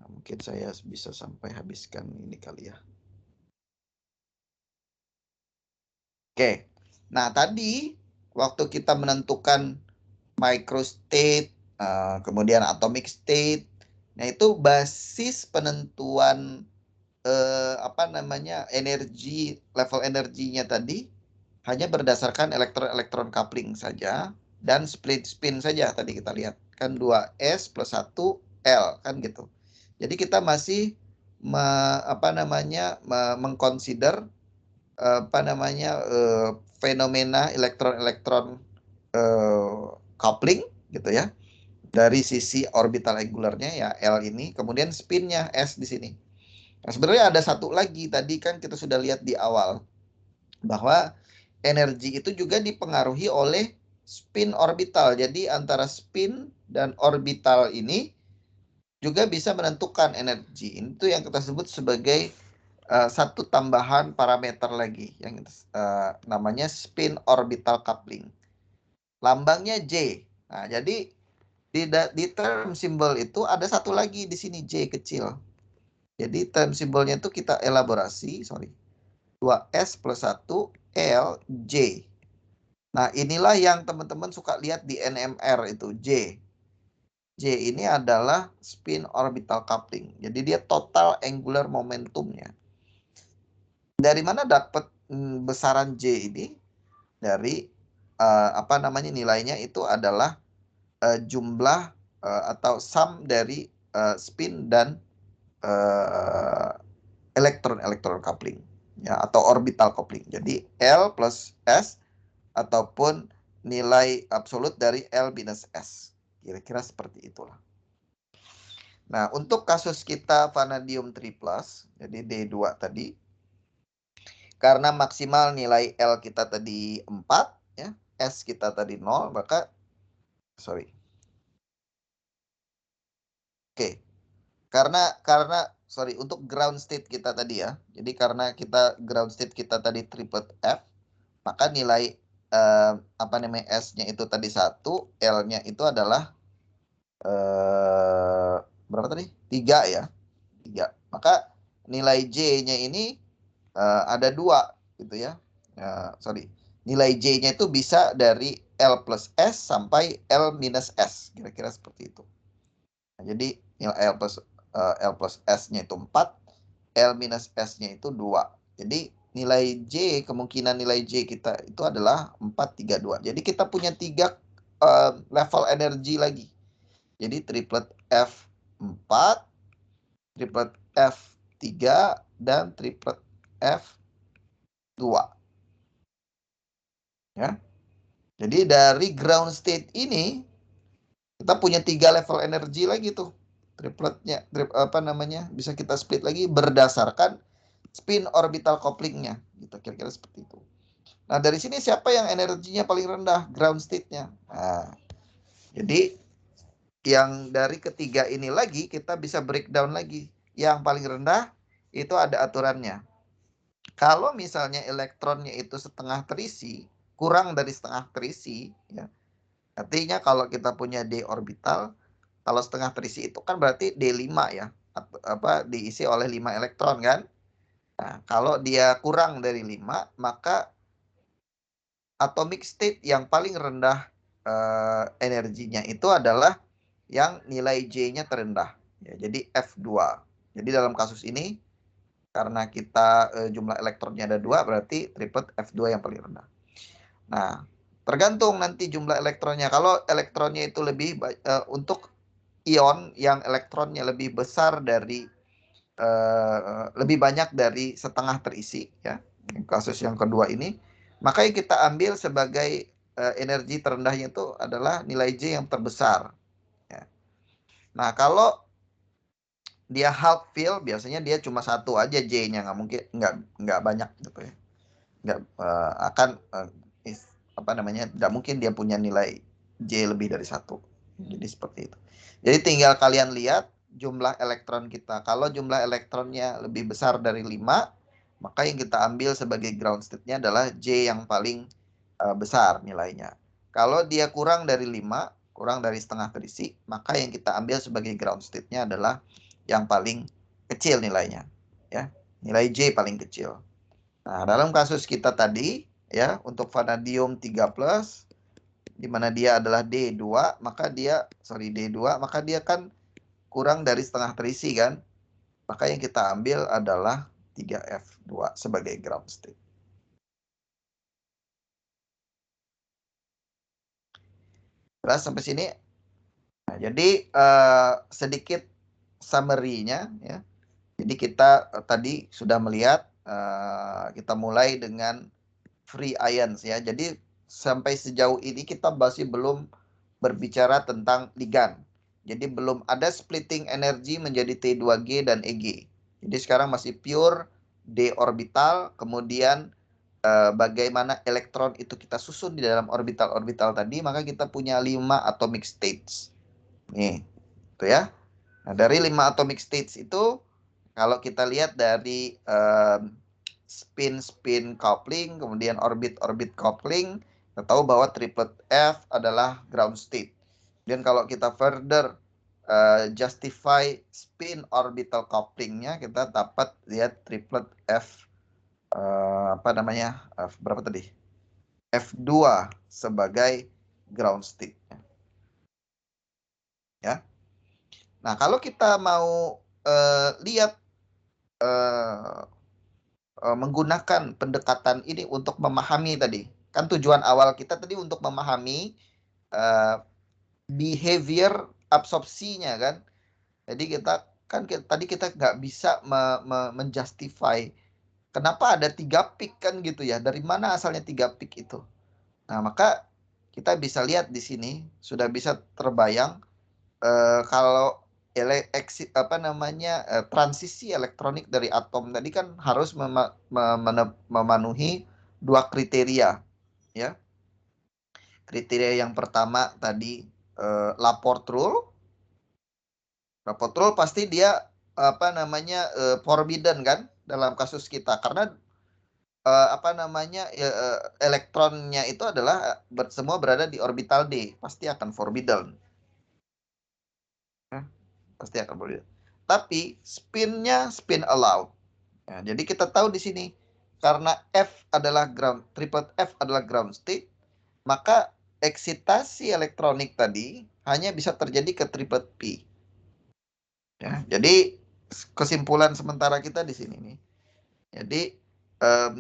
Nah, mungkin saya bisa sampai habiskan ini kali ya. Oke, nah tadi waktu kita menentukan microstate, kemudian atomic state, nah itu basis penentuan energi, level energinya tadi hanya berdasarkan elektron-elektron coupling saja dan split spin saja tadi kita lihat kan 2s plus 1l kan gitu. Jadi kita masih mengconsider fenomena elektron-elektron coupling gitu ya dari sisi orbital angularnya ya L ini, kemudian spinnya S di sini. Nah, sebenarnya ada satu lagi tadi kan kita sudah lihat di awal bahwa energi itu juga dipengaruhi oleh spin orbital. Jadi antara spin dan orbital ini juga bisa menentukan energi. Itu yang kita sebut sebagai satu tambahan parameter lagi yang namanya spin orbital coupling. Lambangnya J. Nah, jadi di term symbol itu ada satu lagi di sini J kecil. Jadi term simbolnya itu kita elaborasi, 2S plus 1 L J. Nah, inilah yang teman-teman suka lihat di NMR itu J. J ini adalah spin orbital coupling. Jadi dia total angular momentumnya. Dari mana dapat besaran J ini? Dari nilainya itu adalah jumlah atau sum dari spin dan elektron coupling ya, atau orbital coupling. Jadi L plus S ataupun nilai absolut dari L minus S. Kira-kira seperti itulah. Nah, untuk kasus kita vanadium 3+, jadi D2 tadi, karena maksimal nilai L kita tadi 4, ya, S kita tadi 0, maka, Oke, karena untuk ground state kita tadi ya, jadi karena ground state kita tadi triplet F, maka nilai S-nya itu tadi 1, L-nya itu adalah berapa tadi? 3 ya. 3. Maka nilai J-nya ini ada 2 gitu ya. Nilai J-nya itu bisa dari L plus S sampai L minus S. Kira-kira seperti itu. Nah, jadi nilai L plus S-nya itu 4, L minus S-nya itu 2. Jadi nilai J, kemungkinan nilai J kita itu adalah 4, 3, 2. Jadi kita punya 3 level energi lagi. Jadi triplet F4, triplet F3, dan triplet F2. Ya. Jadi dari ground state ini kita punya 3 level energi lagi tuh. Tripletnya bisa kita split lagi berdasarkan spin orbital couplingnya gitu, kira-kira seperti itu. Nah, dari sini siapa yang energinya paling rendah? Ground state-nya. Nah, jadi yang dari ketiga ini lagi kita bisa breakdown lagi. Yang paling rendah itu ada aturannya. Kalau misalnya elektronnya itu setengah terisi, kurang dari setengah terisi, ya, artinya kalau kita punya D orbital, kalau setengah terisi itu kan berarti D5 ya, diisi oleh 5 elektron kan. Nah, kalau dia kurang dari 5, maka atomic state yang paling rendah energinya itu adalah yang nilai J-nya terendah. Ya, jadi F2. Jadi dalam kasus ini, karena kita jumlah elektronnya ada 2, berarti triplet F2 yang paling rendah. Nah, tergantung nanti jumlah elektronnya. Kalau elektronnya itu untuk ion yang elektronnya lebih besar dari lebih banyak dari setengah terisi, ya, kasus yang kedua ini, maka yang kita ambil sebagai energi terendahnya itu adalah nilai J yang terbesar. Ya. Nah, kalau dia half fill, biasanya dia cuma 1 aja J-nya, nggak banyak gitu ya. tidak mungkin dia punya nilai J lebih dari 1. Jadi seperti itu. Jadi tinggal kalian lihat jumlah elektron kita. Kalau jumlah elektronnya lebih besar dari 5, maka yang kita ambil sebagai ground state-nya adalah J yang paling besar nilainya. Kalau dia kurang dari 5, kurang dari setengah terisi, maka yang kita ambil sebagai ground state-nya adalah yang paling kecil nilainya. Ya, nilai J paling kecil. Nah, dalam kasus kita tadi, ya, untuk vanadium 3+, di mana dia adalah D2, maka dia kan kurang dari setengah terisi kan. Maka yang kita ambil adalah 3F2 sebagai ground state. Jelas sampai sini? Nah, jadi sedikit summary-nya ya. Jadi kita tadi sudah melihat kita mulai dengan free ions ya. Jadi sampai sejauh ini kita masih belum berbicara tentang ligan. Jadi belum ada splitting energi menjadi T2G dan Eg. Jadi sekarang masih pure D orbital, kemudian bagaimana elektron itu kita susun di dalam orbital-orbital tadi, maka kita punya 5 atomic states. Nih, itu ya. Nah, dari 5 atomic states itu, kalau kita lihat dari spin-spin coupling, kemudian orbit-orbit coupling, kita tahu bahwa triplet F adalah ground state. Dan kalau kita further justify spin orbital couplingnya, kita dapat lihat triplet F berapa tadi? F2 sebagai ground state. Ya. Nah, kalau kita mau lihat menggunakan pendekatan ini untuk memahami tadi, kan tujuan awal kita tadi untuk memahami behavior absorpsinya kan. Jadi tadi kita nggak bisa menjustify kenapa ada 3 peak kan gitu ya. Dari mana asalnya 3 peak itu? Nah, maka kita bisa lihat di sini sudah bisa terbayang kalau transisi elektronik dari atom tadi kan harus memenuhi 2 kriteria ya. Kriteria yang pertama tadi Laporte rule. Laporte rule pasti dia forbidden kan dalam kasus kita, karena elektronnya itu adalah semua berada di orbital D, pasti akan forbidden. Pasti akan forbidden. Tapi spinnya spin allowed. Nah, jadi kita tahu di sini karena triplet F adalah ground state, maka eksitasi elektronik tadi hanya bisa terjadi ke triplet P. Ya, jadi kesimpulan sementara kita di sini nih. Jadi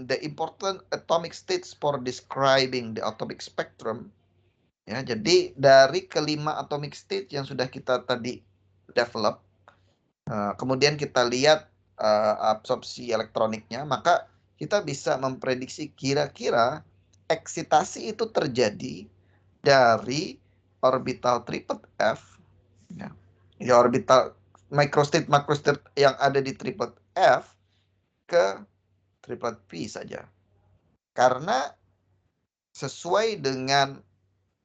the important atomic states for describing the atomic spectrum. Ya, jadi dari kelima atomic state yang sudah kita tadi develop, kemudian kita lihat absorpsi elektroniknya, maka kita bisa memprediksi kira-kira eksitasi itu terjadi dari orbital triplet F, ya, orbital microstate yang ada di triplet F ke triplet P saja. Karena sesuai dengan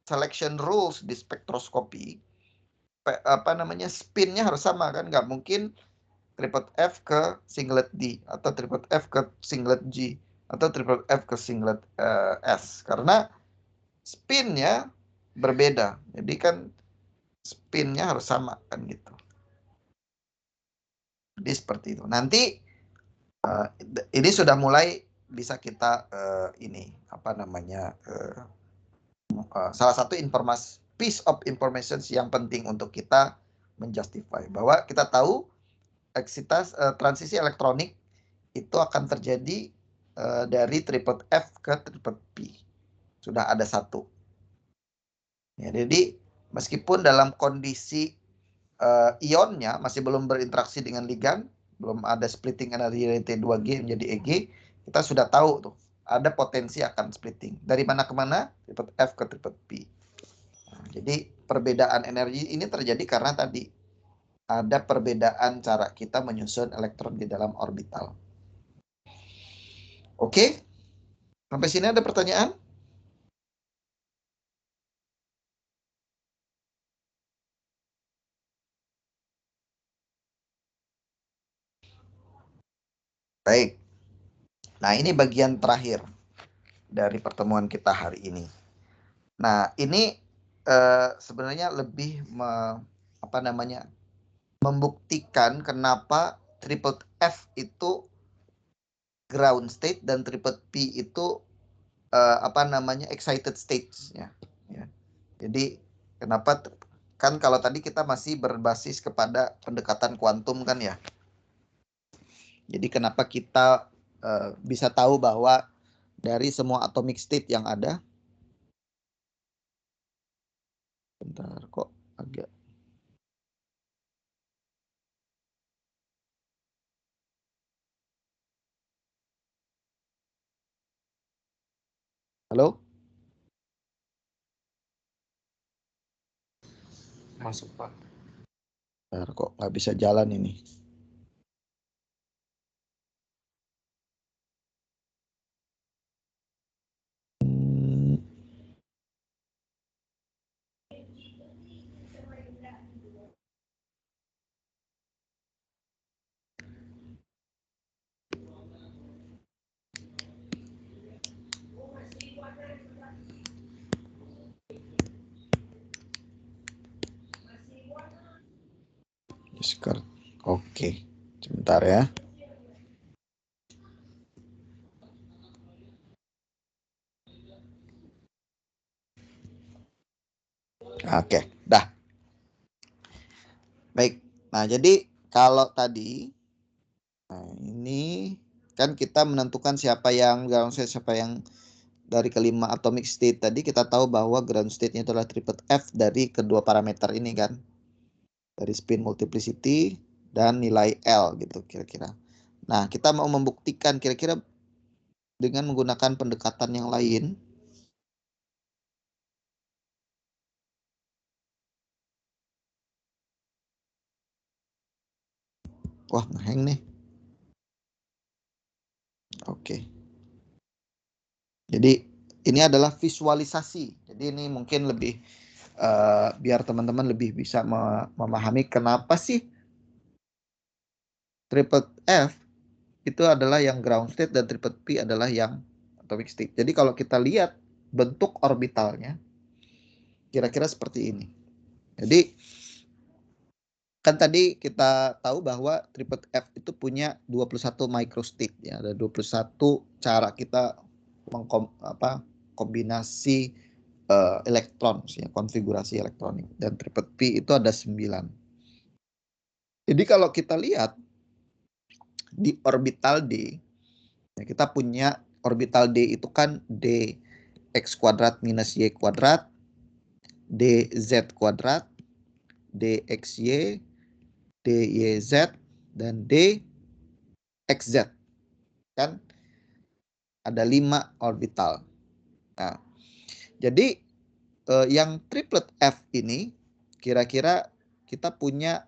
selection rules di spektroskopi, spinnya harus sama kan, nggak mungkin triplet F ke singlet D atau triplet F ke singlet G atau triplet F ke singlet S, karena spinnya berbeda. Jadi kan spinnya harus sama kan gitu. Jadi seperti itu. Nanti ini sudah mulai bisa kita salah satu piece of information yang penting untuk kita menjustify bahwa kita tahu transisi elektronik itu akan terjadi dari triplet F ke triplet P. Sudah ada satu. Ya, jadi meskipun dalam kondisi ionnya masih belum berinteraksi dengan ligan, belum ada splitting energi dari T2G menjadi Eg, kita sudah tahu tuh ada potensi akan splitting. Dari mana ke mana? Triplet F ke triplet P. Nah, jadi perbedaan energi ini terjadi karena tadi ada perbedaan cara kita menyusun elektron di dalam orbital. Oke? Sampai sini ada pertanyaan? Baik. Nah, ini bagian terakhir dari pertemuan kita hari ini. Nah, ini sebenarnya lebih membuktikan kenapa triple F itu ground state dan triple P itu excited states ya. Jadi kenapa kan kalau tadi kita masih berbasis kepada pendekatan kuantum kan ya. Jadi kenapa kita bisa tahu bahwa dari semua atomic state yang ada, bentar kok agak halo? Masuk, Pak. Bentar kok nggak bisa jalan ini. Oke, sebentar ya. Oke, dah. Baik. Nah, jadi kalau tadi, nah ini kan kita menentukan siapa yang ground state, siapa yang dari kelima atomic state tadi kita tahu bahwa ground state-nya adalah triple F dari kedua parameter ini kan. Dari spin multiplicity dan nilai L gitu kira-kira. Nah, kita mau membuktikan kira-kira dengan menggunakan pendekatan yang lain. Wah, ngeheng nih. Oke. Jadi ini adalah visualisasi. Jadi ini mungkin lebih biar teman-teman lebih bisa memahami kenapa sih triple F itu adalah yang ground state dan triple P adalah yang atomic state. Jadi kalau kita lihat bentuk orbitalnya kira-kira seperti ini. Jadi kan tadi kita tahu bahwa triple F itu punya 21 microstate ya, ada 21 cara kita kombinasi elektron ya, konfigurasi elektronik, dan triple P itu ada 9. Jadi kalau kita lihat di orbital D ya, kita punya orbital D itu kan D X kuadrat minus Y kuadrat, DZ kuadrat, DXY, DYZ, dan DXZ. Kan ada 5 orbital. Nah, jadi yang triplet F ini kira-kira kita punya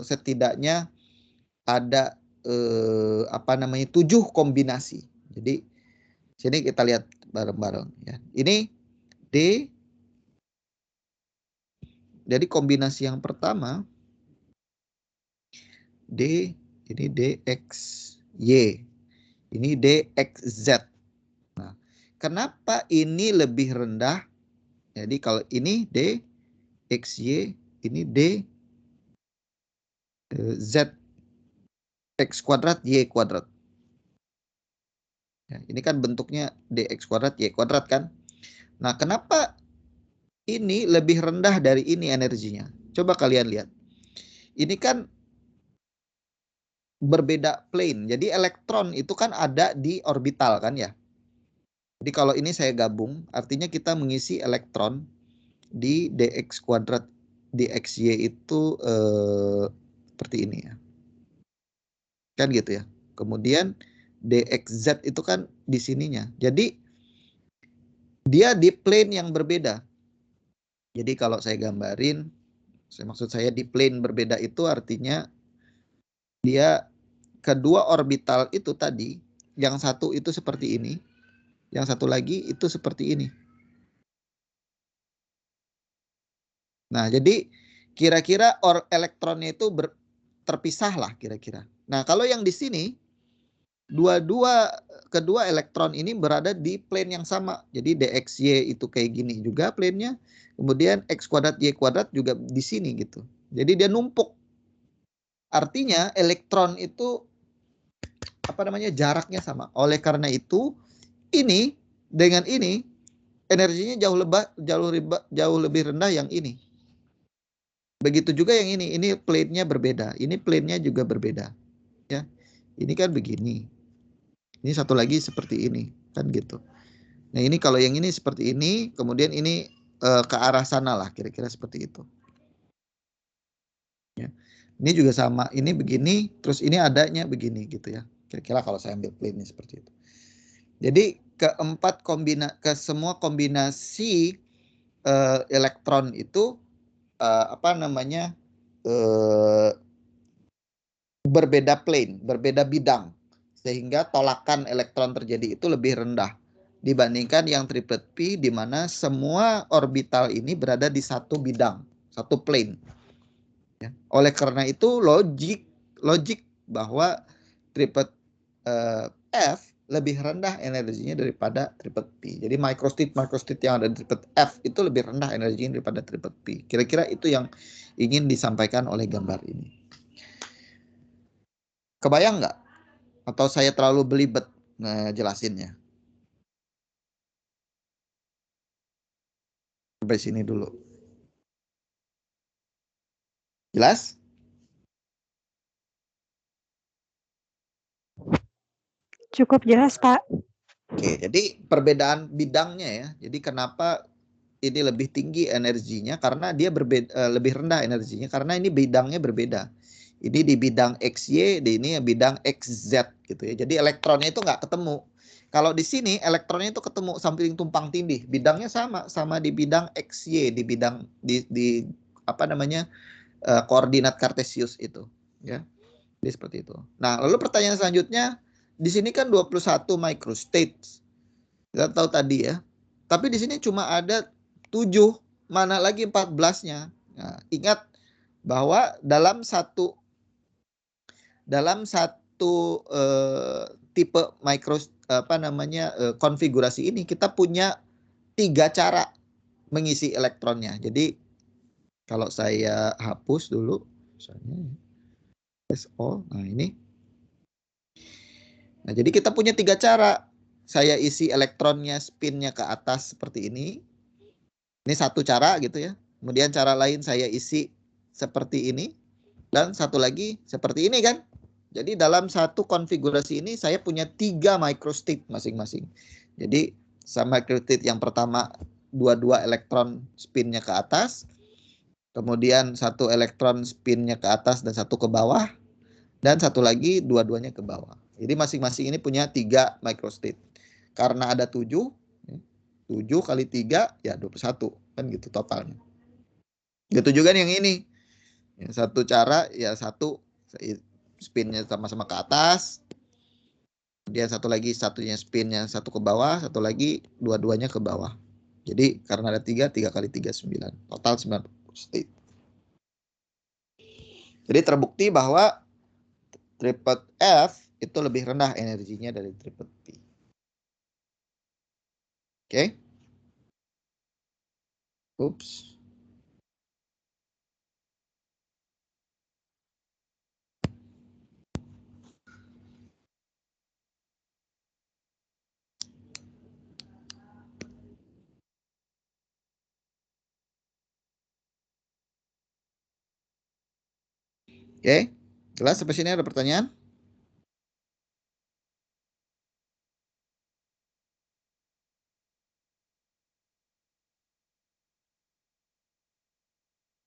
setidaknya ada 7 kombinasi. Jadi sini kita lihat bareng-bareng ya. Ini D. Jadi kombinasi yang pertama D, ini DXY, ini DXZ. Nah, kenapa ini lebih rendah? Jadi kalau ini DXY, ini DZ X kuadrat Y kuadrat. Ya, ini kan bentuknya DX kuadrat Y kuadrat kan. Nah, kenapa ini lebih rendah dari ini energinya? Coba kalian lihat. Ini kan berbeda plane. Jadi elektron itu kan ada di orbital kan ya. Jadi kalau ini saya gabung, artinya kita mengisi elektron di dx kuadrat dxy itu seperti ini ya. Kan gitu ya. Kemudian dxz itu kan di sininya. Jadi dia di plane yang berbeda. Jadi kalau saya gambarin, maksud saya di plane berbeda itu artinya dia kedua orbital itu tadi, yang satu itu seperti ini, Yang satu lagi itu seperti ini. Nah, jadi kira-kira elektronnya itu terpisah lah kira-kira. Nah, kalau yang di sini kedua elektron ini berada di plane yang sama. Jadi dxy itu kayak gini juga plane-nya. Kemudian x kuadrat y kuadrat juga di sini gitu. Jadi dia numpuk. Artinya elektron itu jaraknya sama. Oleh karena itu ini dengan ini energinya jauh lebih rendah yang ini. Begitu juga yang ini plate-nya berbeda. Ini plane-nya juga berbeda. Ya. Ini kan begini. Ini satu lagi seperti ini, kan gitu. Nah, ini kalau yang ini seperti ini, kemudian ini ke arah sana lah, kira-kira seperti itu. Ya. Ini juga sama, ini begini, terus ini adanya begini gitu ya. Kira-kira kalau saya ambil plane seperti itu. Jadi semua kombinasi elektron itu berbeda plane, berbeda bidang, sehingga tolakan elektron terjadi itu lebih rendah dibandingkan yang triplet P, di mana semua orbital ini berada di satu bidang, satu plane. Ya. Oleh karena itu logik bahwa triplet F lebih rendah energinya daripada triplet P. Jadi microstate yang ada di triplet F itu lebih rendah energinya daripada triplet P. Kira-kira itu yang ingin disampaikan oleh gambar ini. Kebayang nggak? Atau saya terlalu belibet ngejelasinnya? Sampai sini dulu. Jelas? Cukup jelas, Pak. Oke, jadi perbedaan bidangnya ya. Jadi kenapa ini lebih tinggi energinya? Karena dia lebih rendah energinya karena ini bidangnya berbeda. Ini di bidang XY, di ini bidang XZ gitu ya. Jadi elektronnya itu nggak ketemu. Kalau di sini elektronnya itu ketemu samping tumpang tindih. Bidangnya sama di bidang XY, di bidang di koordinat kartesius itu ya. Jadi seperti itu. Nah, lalu pertanyaan selanjutnya, di sini kan 21 microstates. Kita tahu tadi ya. Tapi di sini cuma ada 7, mana lagi 14-nya. Nah, ingat bahwa dalam satu tipe konfigurasi ini kita punya 3 cara mengisi elektronnya. Jadi kalau saya hapus dulu misalnya SO, nah ini. Nah, jadi kita punya 3 cara. Saya isi elektronnya, spinnya ke atas seperti ini. Ini satu cara gitu ya. Kemudian cara lain saya isi seperti ini. Dan satu lagi seperti ini kan. Jadi dalam satu konfigurasi ini saya punya 3 microstate masing-masing. Jadi sama microstate yang pertama dua elektron spinnya ke atas. Kemudian satu elektron spinnya ke atas dan satu ke bawah. Dan satu lagi dua-duanya ke bawah. Jadi masing-masing ini punya 3 microstate. Karena ada 7 kali 3 ya 21 kan gitu totalnya. Gitu juga yang ini. Ya, satu cara ya satu spinnya sama-sama ke atas. Kemudian satu lagi satunya spinnya satu ke bawah, satu lagi dua-duanya ke bawah. Jadi karena ada 3 kali 3 9. Total 9 state. Jadi terbukti bahwa triplet F itu lebih rendah energinya dari triplet P. Oke. Oops. Oke. Jelas sampai sini ada pertanyaan?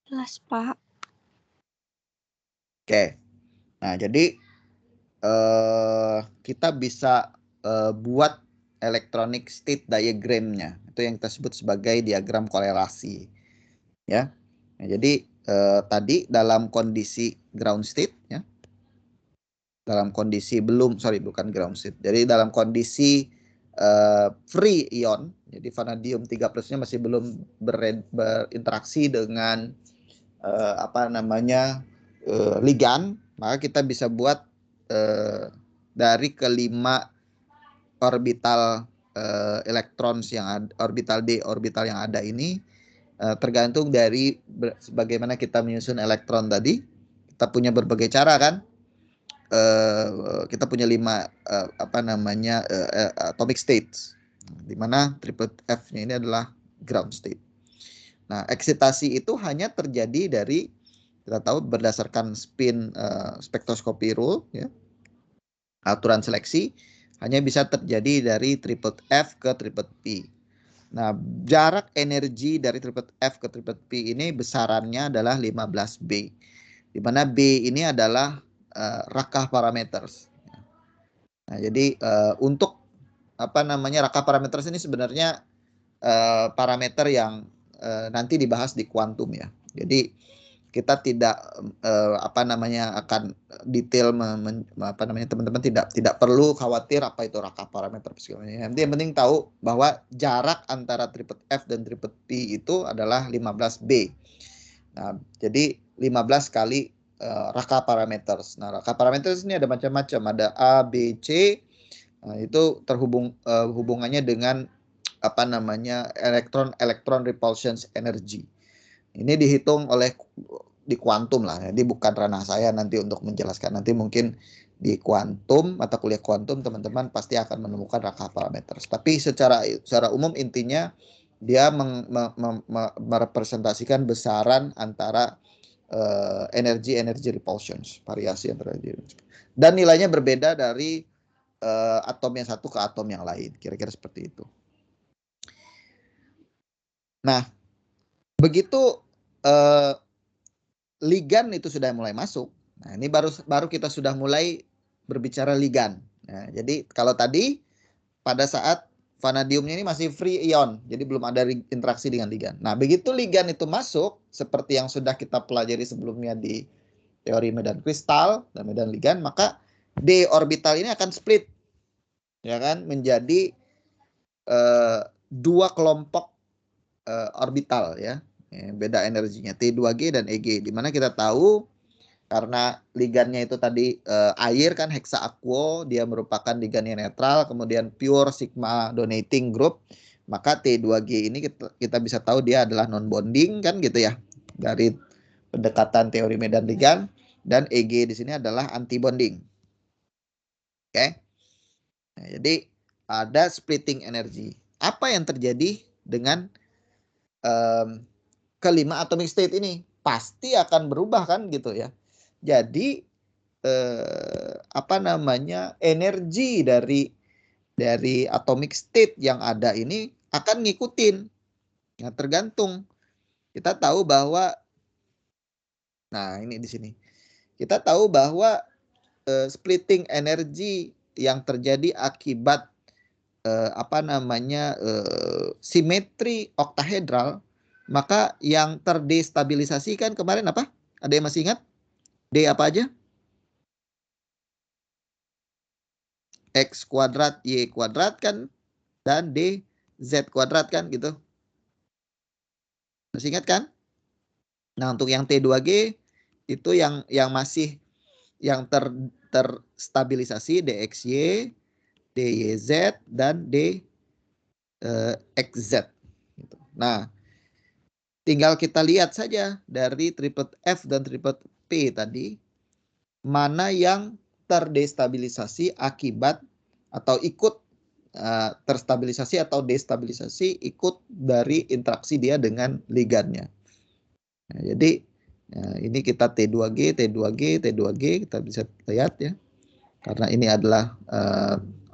Jelas, Pak. Oke. Nah, jadi kita bisa buat electronic state diagramnya. Itu yang kita sebut sebagai diagram korelasi. Ya. Nah, jadi tadi dalam kondisi ground state ya. Dalam kondisi bukan ground state. Jadi dalam kondisi free ion. Jadi vanadium 3+-nya masih belum berinteraksi dengan ligan, maka kita bisa buat dari kelima orbital elektron yang ada, orbital D, orbital yang ada ini tergantung dari bagaimana kita menyusun elektron tadi. Kita punya berbagai cara kan. Kita punya 5 atomic states, di mana triple F-nya ini adalah ground state. Nah, eksitasi itu hanya terjadi dari, kita tahu berdasarkan spin spektroskopi rule, ya, aturan seleksi, hanya bisa terjadi dari triple F ke triple P. Nah, jarak energi dari triple F ke triple P ini besarannya adalah 15B, di mana B ini adalah Rakah parameters. Nah, jadi untuk Rakah parameters ini sebenarnya parameter yang nanti dibahas di kuantum ya. Jadi kita tidak akan detail teman-teman tidak perlu khawatir apa itu Rakah parameter segala. Nanti yang penting tahu bahwa jarak antara triple F dan triple P itu adalah 15B. Nah, jadi 15 kali Rakah parameters. Nah, Rakah parameters ini ada macam-macam, ada A, B, C. Nah, itu hubungannya dengan elektron repulsion energy. Ini dihitung di kuantum lah. Jadi bukan ranah saya nanti untuk menjelaskan. Nanti mungkin di kuantum, mata kuliah kuantum, teman-teman pasti akan menemukan Rakah parameters. Tapi secara umum intinya dia merepresentasikan besaran antara energi repulsion, variasi antara energi. Dan nilainya berbeda dari atom yang satu ke atom yang lain, kira-kira seperti itu. Nah, begitu ligan itu sudah mulai masuk. Nah, ini baru kita sudah mulai berbicara ligan. Nah, jadi kalau tadi pada saat vanadiumnya ini masih free ion, jadi belum ada interaksi dengan ligan. Nah, begitu ligan itu masuk, seperti yang sudah kita pelajari sebelumnya di teori medan kristal dan medan ligan, maka D orbital ini akan split, ya kan, menjadi dua kelompok orbital, ya, beda energinya T2G dan EG, di mana kita tahu karena ligannya itu tadi air kan, hexaquo, dia merupakan ligannya netral, kemudian pure sigma donating group, maka T2G ini kita bisa tahu dia adalah non bonding kan gitu ya, dari pendekatan teori medan ligan. Dan EG di sini adalah anti bonding. Oke. Nah, jadi ada splitting energi. Apa yang terjadi dengan kelima atomic state ini? Pasti akan berubah kan gitu ya. Jadi energi dari atomic state yang ada ini akan ngikutin. Nah, tergantung. Kita tahu bahwa, nah ini di sini. Kita tahu bahwa splitting energi yang terjadi akibat simetri oktahedral, maka yang terdestabilisasi kan kemarin apa? Ada yang masih ingat? D apa aja? X kuadrat, Y kuadrat kan, dan D Z kuadrat kan gitu. Masih ingat kan? Nah, untuk yang T2G itu yang masih yang terstabilisasi DXY, DYZ, dan DXZ. Nah, tinggal kita lihat saja dari triple F dan triple P tadi, mana yang terdestabilisasi akibat atau ikut terstabilisasi atau destabilisasi ikut dari interaksi dia dengan ligannya. Nah, jadi ini kita T2G, T2G, T2G, kita bisa lihat ya. Karena ini adalah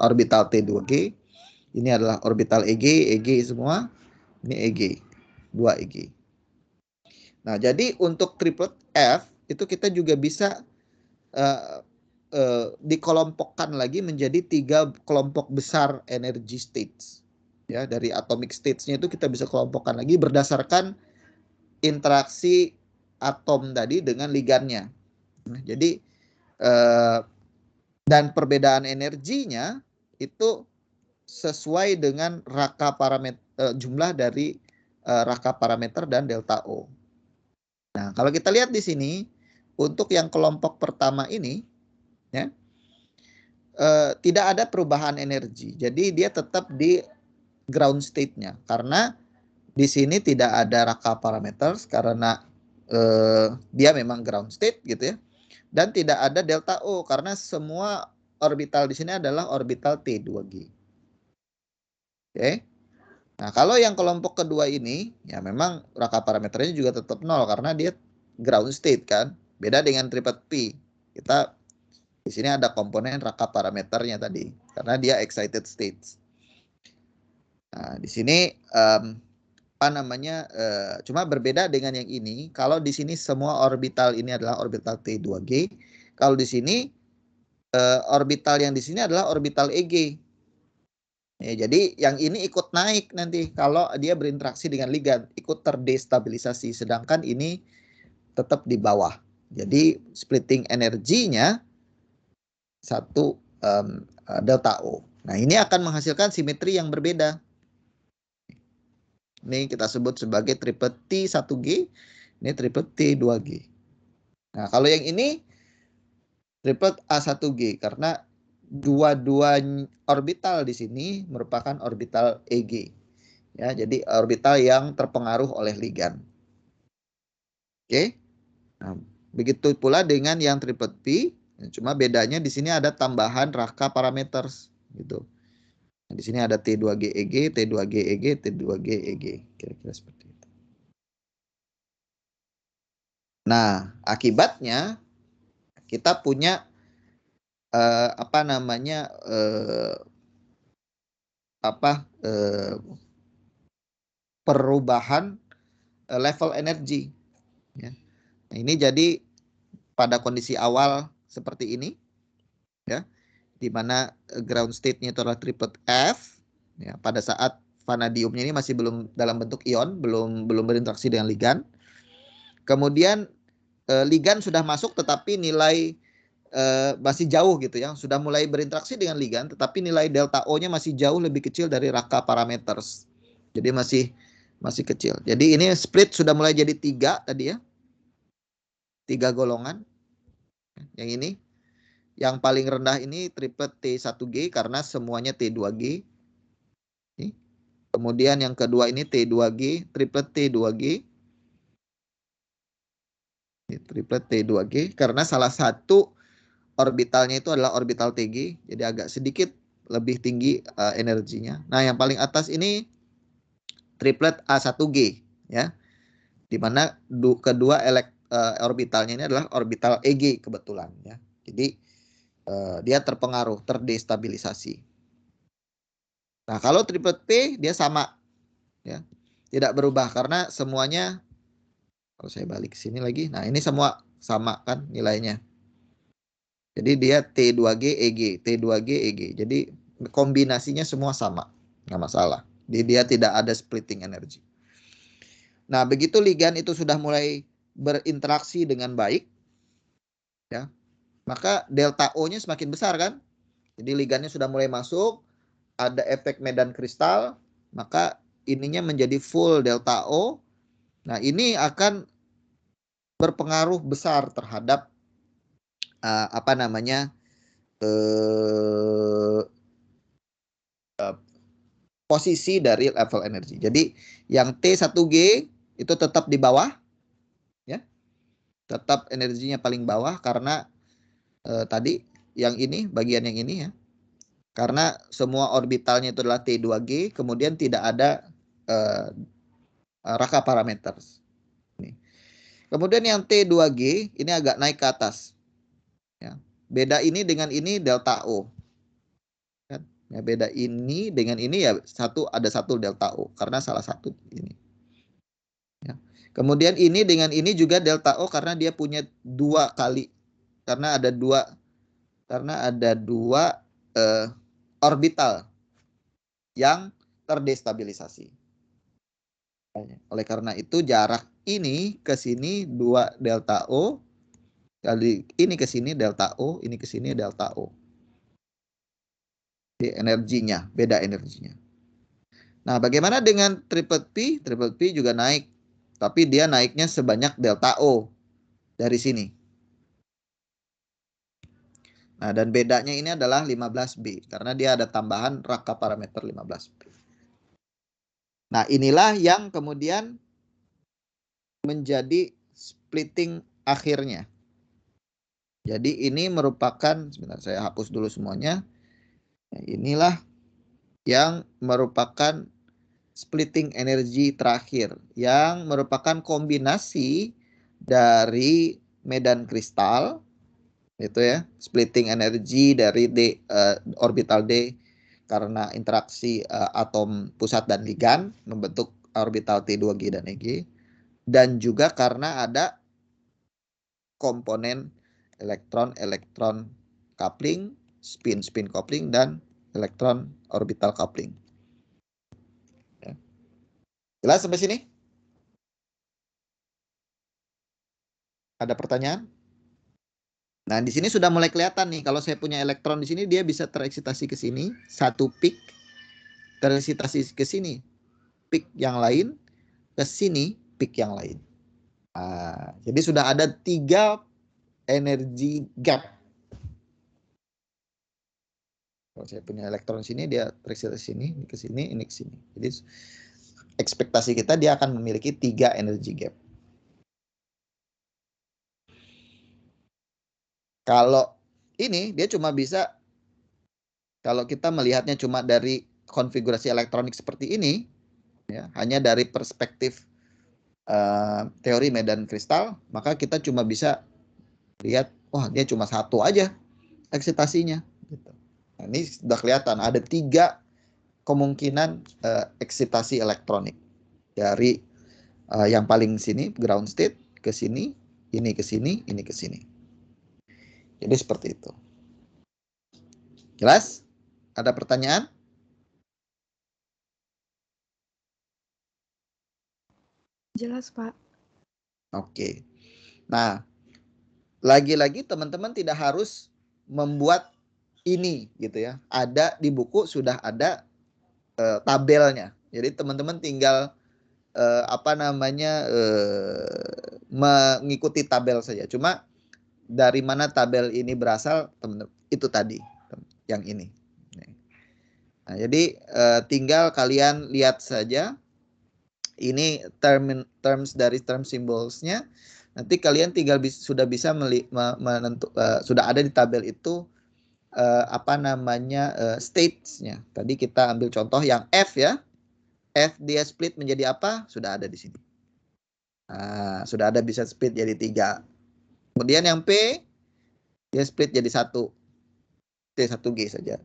orbital T2G, ini adalah orbital EG, EG semua, ini EG, 2 EG. Nah, jadi untuk triplet F itu kita juga bisa dikelompokkan lagi menjadi 3 kelompok besar energy states. Ya, dari atomic states-nya itu kita bisa kelompokkan lagi berdasarkan interaksi atom tadi dengan ligannya. Nah, jadi dan perbedaan energinya itu sesuai dengan raka parameter jumlah dari raka parameter dan delta O. Nah, kalau kita lihat di sini untuk yang kelompok pertama ini ya tidak ada perubahan energi. Jadi dia tetap di ground state-nya karena di sini tidak ada raka parameters karena dia memang ground state gitu ya. Dan tidak ada delta O karena semua orbital di sini adalah orbital T2G. Oke. Nah, kalau yang kelompok kedua ini ya memang raka parameternya juga tetap 0 karena dia ground state kan. Beda dengan triplet P. Kita di sini ada komponen raka parameternya tadi karena dia excited states. Nah, di sini apa namanya cuma berbeda dengan yang ini. Kalau di sini semua orbital ini adalah orbital T2G, kalau di sini orbital yang di sini adalah orbital EG. Ya, jadi yang ini ikut naik nanti kalau dia berinteraksi dengan ligan, ikut terdestabilisasi, sedangkan ini tetap di bawah. Jadi splitting energinya satu delta O. Nah, ini akan menghasilkan simetri yang berbeda. Ini kita sebut sebagai triplet T1G, ini triplet T2G. Nah, kalau yang ini triplet A1G karena dua-dua orbital di sini merupakan orbital EG. Ya, jadi orbital yang terpengaruh oleh ligan. Oke. Nah, begitu pula dengan yang triplet P, cuma bedanya di sini ada tambahan raka parameters gitu. Nah, di sini ada T2G EG, T2G EG, T2G EG. Kira-kira seperti itu. Nah, akibatnya kita punya apa namanya perubahan level energi. Ya. Nah, ini jadi pada kondisi awal seperti ini, ya, di mana ground state-nya itu adalah triplet F. Ya, pada saat vanadiumnya ini masih belum dalam bentuk ion, belum berinteraksi dengan ligan. Kemudian ligan sudah masuk, tetapi nilai masih jauh gitu ya, sudah mulai berinteraksi dengan ligan, tetapi nilai delta O-nya masih jauh lebih kecil dari raka parameters. Jadi masih kecil. Jadi ini split sudah mulai jadi 3 tadi ya. 3 golongan. Yang ini. Yang paling rendah ini triplet T1G karena semuanya T2G. Kemudian yang kedua ini T2G, triplet T2G. Triplet T2G karena salah satu orbitalnya itu adalah orbital TG. Jadi agak sedikit lebih tinggi energinya. Nah, yang paling atas ini triplet A1G ya. Di mana kedua orbitalnya ini adalah orbital EG kebetulan ya. Jadi dia terpengaruh, terdestabilisasi. Nah, kalau triplet P dia sama ya. Tidak berubah karena semuanya, kalau saya balik ke sini lagi. Nah, ini semua sama kan nilainya. Jadi dia T2G EG, T2G EG. Jadi kombinasinya semua sama, nggak masalah. Jadi dia tidak ada splitting energi. Nah, begitu ligan itu sudah mulai berinteraksi dengan baik, ya, maka delta O-nya semakin besar kan. Jadi ligannya sudah mulai masuk, ada efek medan kristal, maka ininya menjadi full delta O. Nah, ini akan berpengaruh besar terhadap apa namanya posisi dari level energi. Jadi yang T1G itu tetap di bawah, ya, tetap energinya paling bawah karena tadi yang ini bagian yang ini ya, karena semua orbitalnya itu adalah T2G, kemudian tidak ada raka parameters. Kemudian yang T2G ini agak naik ke atas. Ya. Beda ini dengan ini delta O. Kan? Ya, beda ini dengan ini ya ada satu delta O karena salah satu ini. Ya. Kemudian ini dengan ini juga delta O karena dia punya 2 kali, karena ada dua orbital yang terdestabilisasi. Oleh karena itu jarak ini ke sini 2 delta O, kali ini ke sini delta O, ini ke sini delta O. Jadi energinya, beda energinya. Nah, bagaimana dengan triple P? Triple P juga naik, tapi dia naiknya sebanyak delta O dari sini. Nah, dan bedanya ini adalah 15B, karena dia ada tambahan rangka parameter 15B. Nah, inilah yang kemudian menjadi splitting akhirnya. Jadi ini merupakan, sebentar saya hapus dulu semuanya. Nah, inilah yang merupakan splitting energi terakhir, yang merupakan kombinasi dari medan kristal, itu ya, splitting energi dari orbital D karena interaksi atom pusat dan ligan membentuk orbital T2G dan EG, dan juga karena ada komponen elektron-elektron coupling, spin-spin coupling, dan elektron orbital coupling. Ya. Jelas sampai sini? Ada pertanyaan? Nah, di sini sudah mulai kelihatan nih, kalau saya punya elektron di sini, dia bisa tereksitasi ke sini, satu peak, tereksitasi ke sini, peak yang lain, ke sini, peak yang lain. Nah, jadi sudah ada 3 energi gap. Kalau saya punya elektron sini, dia tereksitasi sini, ini ke sini, ini ke sini. Jadi ekspektasi kita dia akan memiliki 3 energi gap. Kalau ini dia cuma bisa, kalau kita melihatnya cuma dari konfigurasi elektronik seperti ini, ya, hanya dari perspektif teori medan kristal, maka kita cuma bisa lihat, wah dia cuma satu aja eksitasinya. Gitu. Nah, ini sudah kelihatan ada 3 kemungkinan eksitasi elektronik dari yang paling sini ground state ke sini, ini ke sini, ini ke sini. Jadi seperti itu. Jelas? Ada pertanyaan? Jelas, Pak. Oke. Nah, lagi-lagi teman-teman tidak harus membuat ini gitu ya. Ada di buku sudah ada tabelnya. Jadi teman-teman tinggal mengikuti tabel saja. Cuma dari mana tabel ini berasal, teman-teman, itu tadi yang ini. Nah, jadi tinggal kalian lihat saja. Ini terms dari term symbolsnya. Nanti kalian tinggal sudah bisa sudah ada di tabel itu states-nya. Tadi kita ambil contoh yang F ya. F dia split menjadi apa? Sudah ada di sini. Nah, sudah ada bisa split jadi 3. Kemudian yang P dia split jadi 1. T1G saja.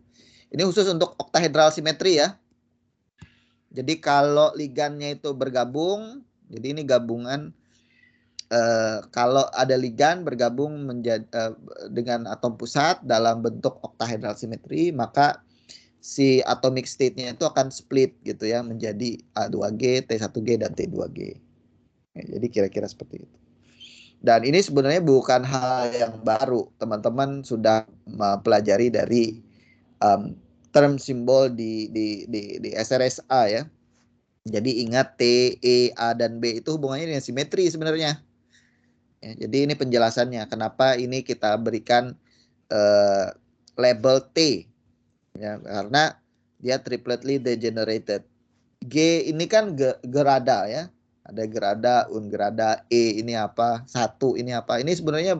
Ini khusus untuk oktahedral simetri ya. Jadi kalau ligannya itu bergabung, jadi ini gabungan kalau ada ligan bergabung dengan atom pusat dalam bentuk oktahedral simetri, maka si atomic state-nya itu akan split gitu ya menjadi A2G, T1G, dan T2G. Ya, jadi kira-kira seperti itu. Dan ini sebenarnya bukan hal yang baru. Teman-teman sudah mempelajari dari term simbol di SRSA ya. Jadi ingat T, E, A, dan B itu hubungannya dengan simetri sebenarnya. Ya, jadi ini penjelasannya. Kenapa ini kita berikan label T. Ya, karena dia tripletly degenerated. G ini kan gerada ya. Ada gerada, ungerada, E ini apa, 1 ini apa. Ini sebenarnya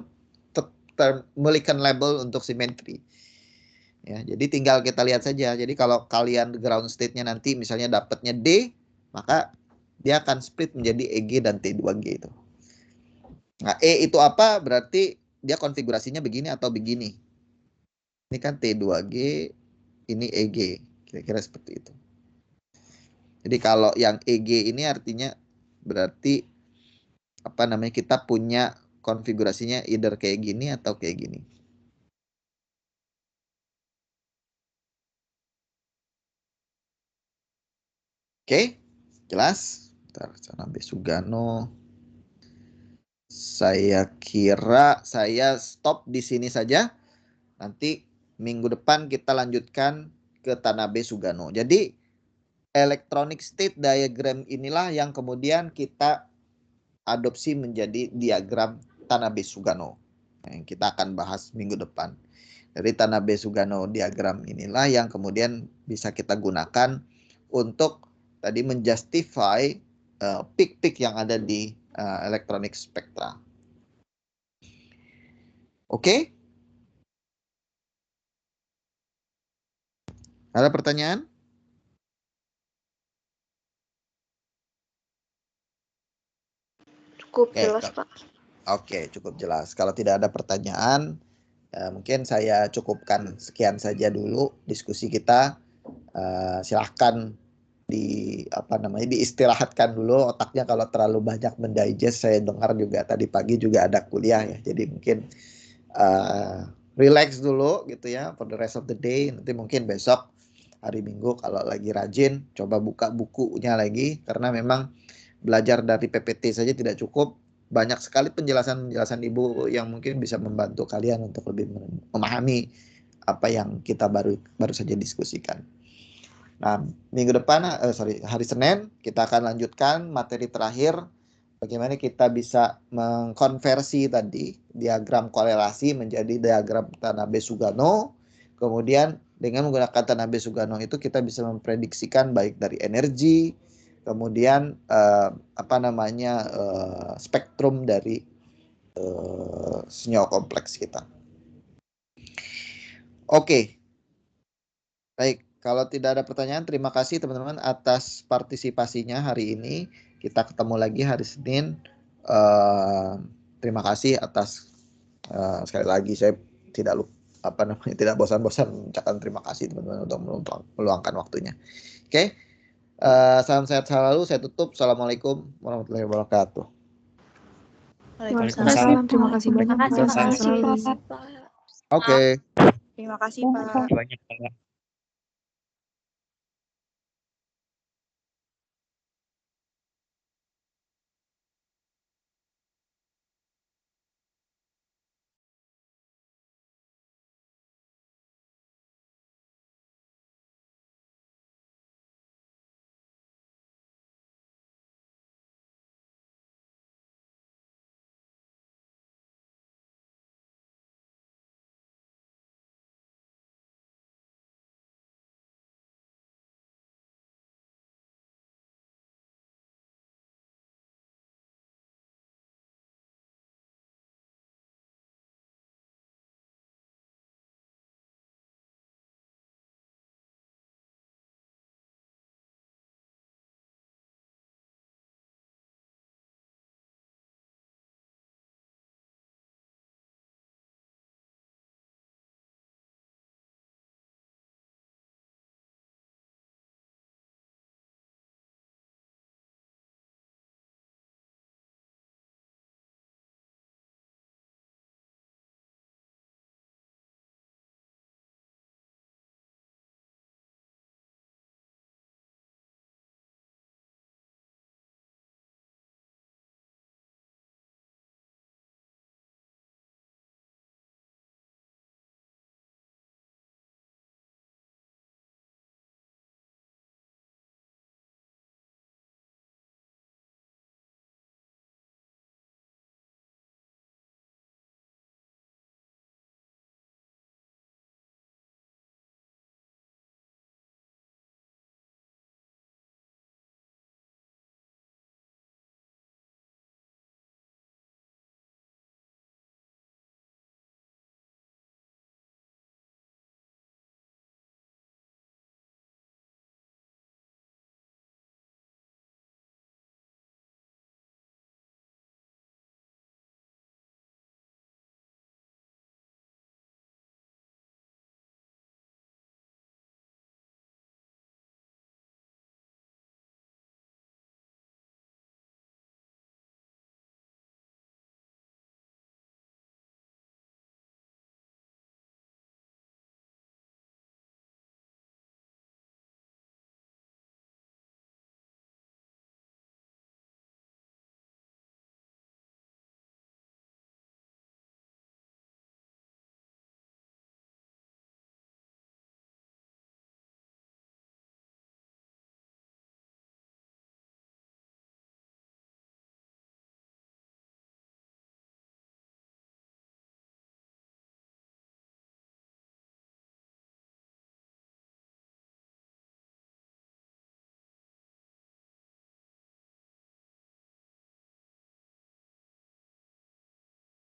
memberikan label untuk simetri. Ya, jadi tinggal kita lihat saja. Jadi kalau kalian ground state-nya nanti misalnya dapatnya D, maka dia akan split menjadi EG dan T2G itu. Nah, E itu apa? Berarti dia konfigurasinya begini atau begini. Ini kan T2G, ini EG. Kira-kira seperti itu. Jadi kalau yang EG ini artinya berarti kita punya konfigurasinya either kayak gini atau kayak gini. Oke, jelas? Bentar, Canambe Sugano. Saya kira saya stop di sini saja. Nanti minggu depan kita lanjutkan ke Tanabe-Sugano. Jadi electronic state diagram inilah yang kemudian kita adopsi menjadi diagram Tanabe-Sugano yang kita akan bahas minggu depan. Dari Tanabe-Sugano diagram inilah yang kemudian bisa kita gunakan untuk tadi menjustify peak-peak yang ada di electronic spectra. Oke? Ada pertanyaan? Cukup Oke, jelas, Pak. Oke, cukup jelas. Kalau tidak ada pertanyaan, mungkin saya cukupkan sekian saja dulu diskusi kita. Silahkan diistirahatkan dulu otaknya kalau terlalu banyak mendigest. Saya dengar juga tadi pagi juga ada kuliah ya, jadi mungkin relax dulu gitu ya for the rest of the day. Nanti mungkin besok hari Minggu kalau lagi rajin coba buka bukunya lagi, karena memang belajar dari PPT saja tidak cukup. Banyak sekali penjelasan-penjelasan Ibu yang mungkin bisa membantu kalian untuk lebih memahami apa yang kita baru saja diskusikan. Nah, minggu depan, hari Senin, kita akan lanjutkan materi terakhir. Bagaimana kita bisa mengkonversi tadi diagram korelasi menjadi diagram Tanabe-Sugano. Kemudian dengan menggunakan Tanabe-Sugano itu kita bisa memprediksikan baik dari energi, kemudian spektrum dari senyawa kompleks kita. Oke. Baik, kalau tidak ada pertanyaan, terima kasih teman-teman atas partisipasinya hari ini. Kita ketemu lagi hari Senin. Terima kasih atas sekali lagi saya tidak bosan-bosan mengucapkan terima kasih teman-teman untuk meluangkan waktunya. Oke. Salam sehat selalu. Saya tutup. Assalamualaikum warahmatullahi wabarakatuh. Waalaikumsalam. Terima kasih banyak, Pak. Terima kasih, Sehat selalu. Pak. Oke. Terima kasih, Pak. Banyak, Pak.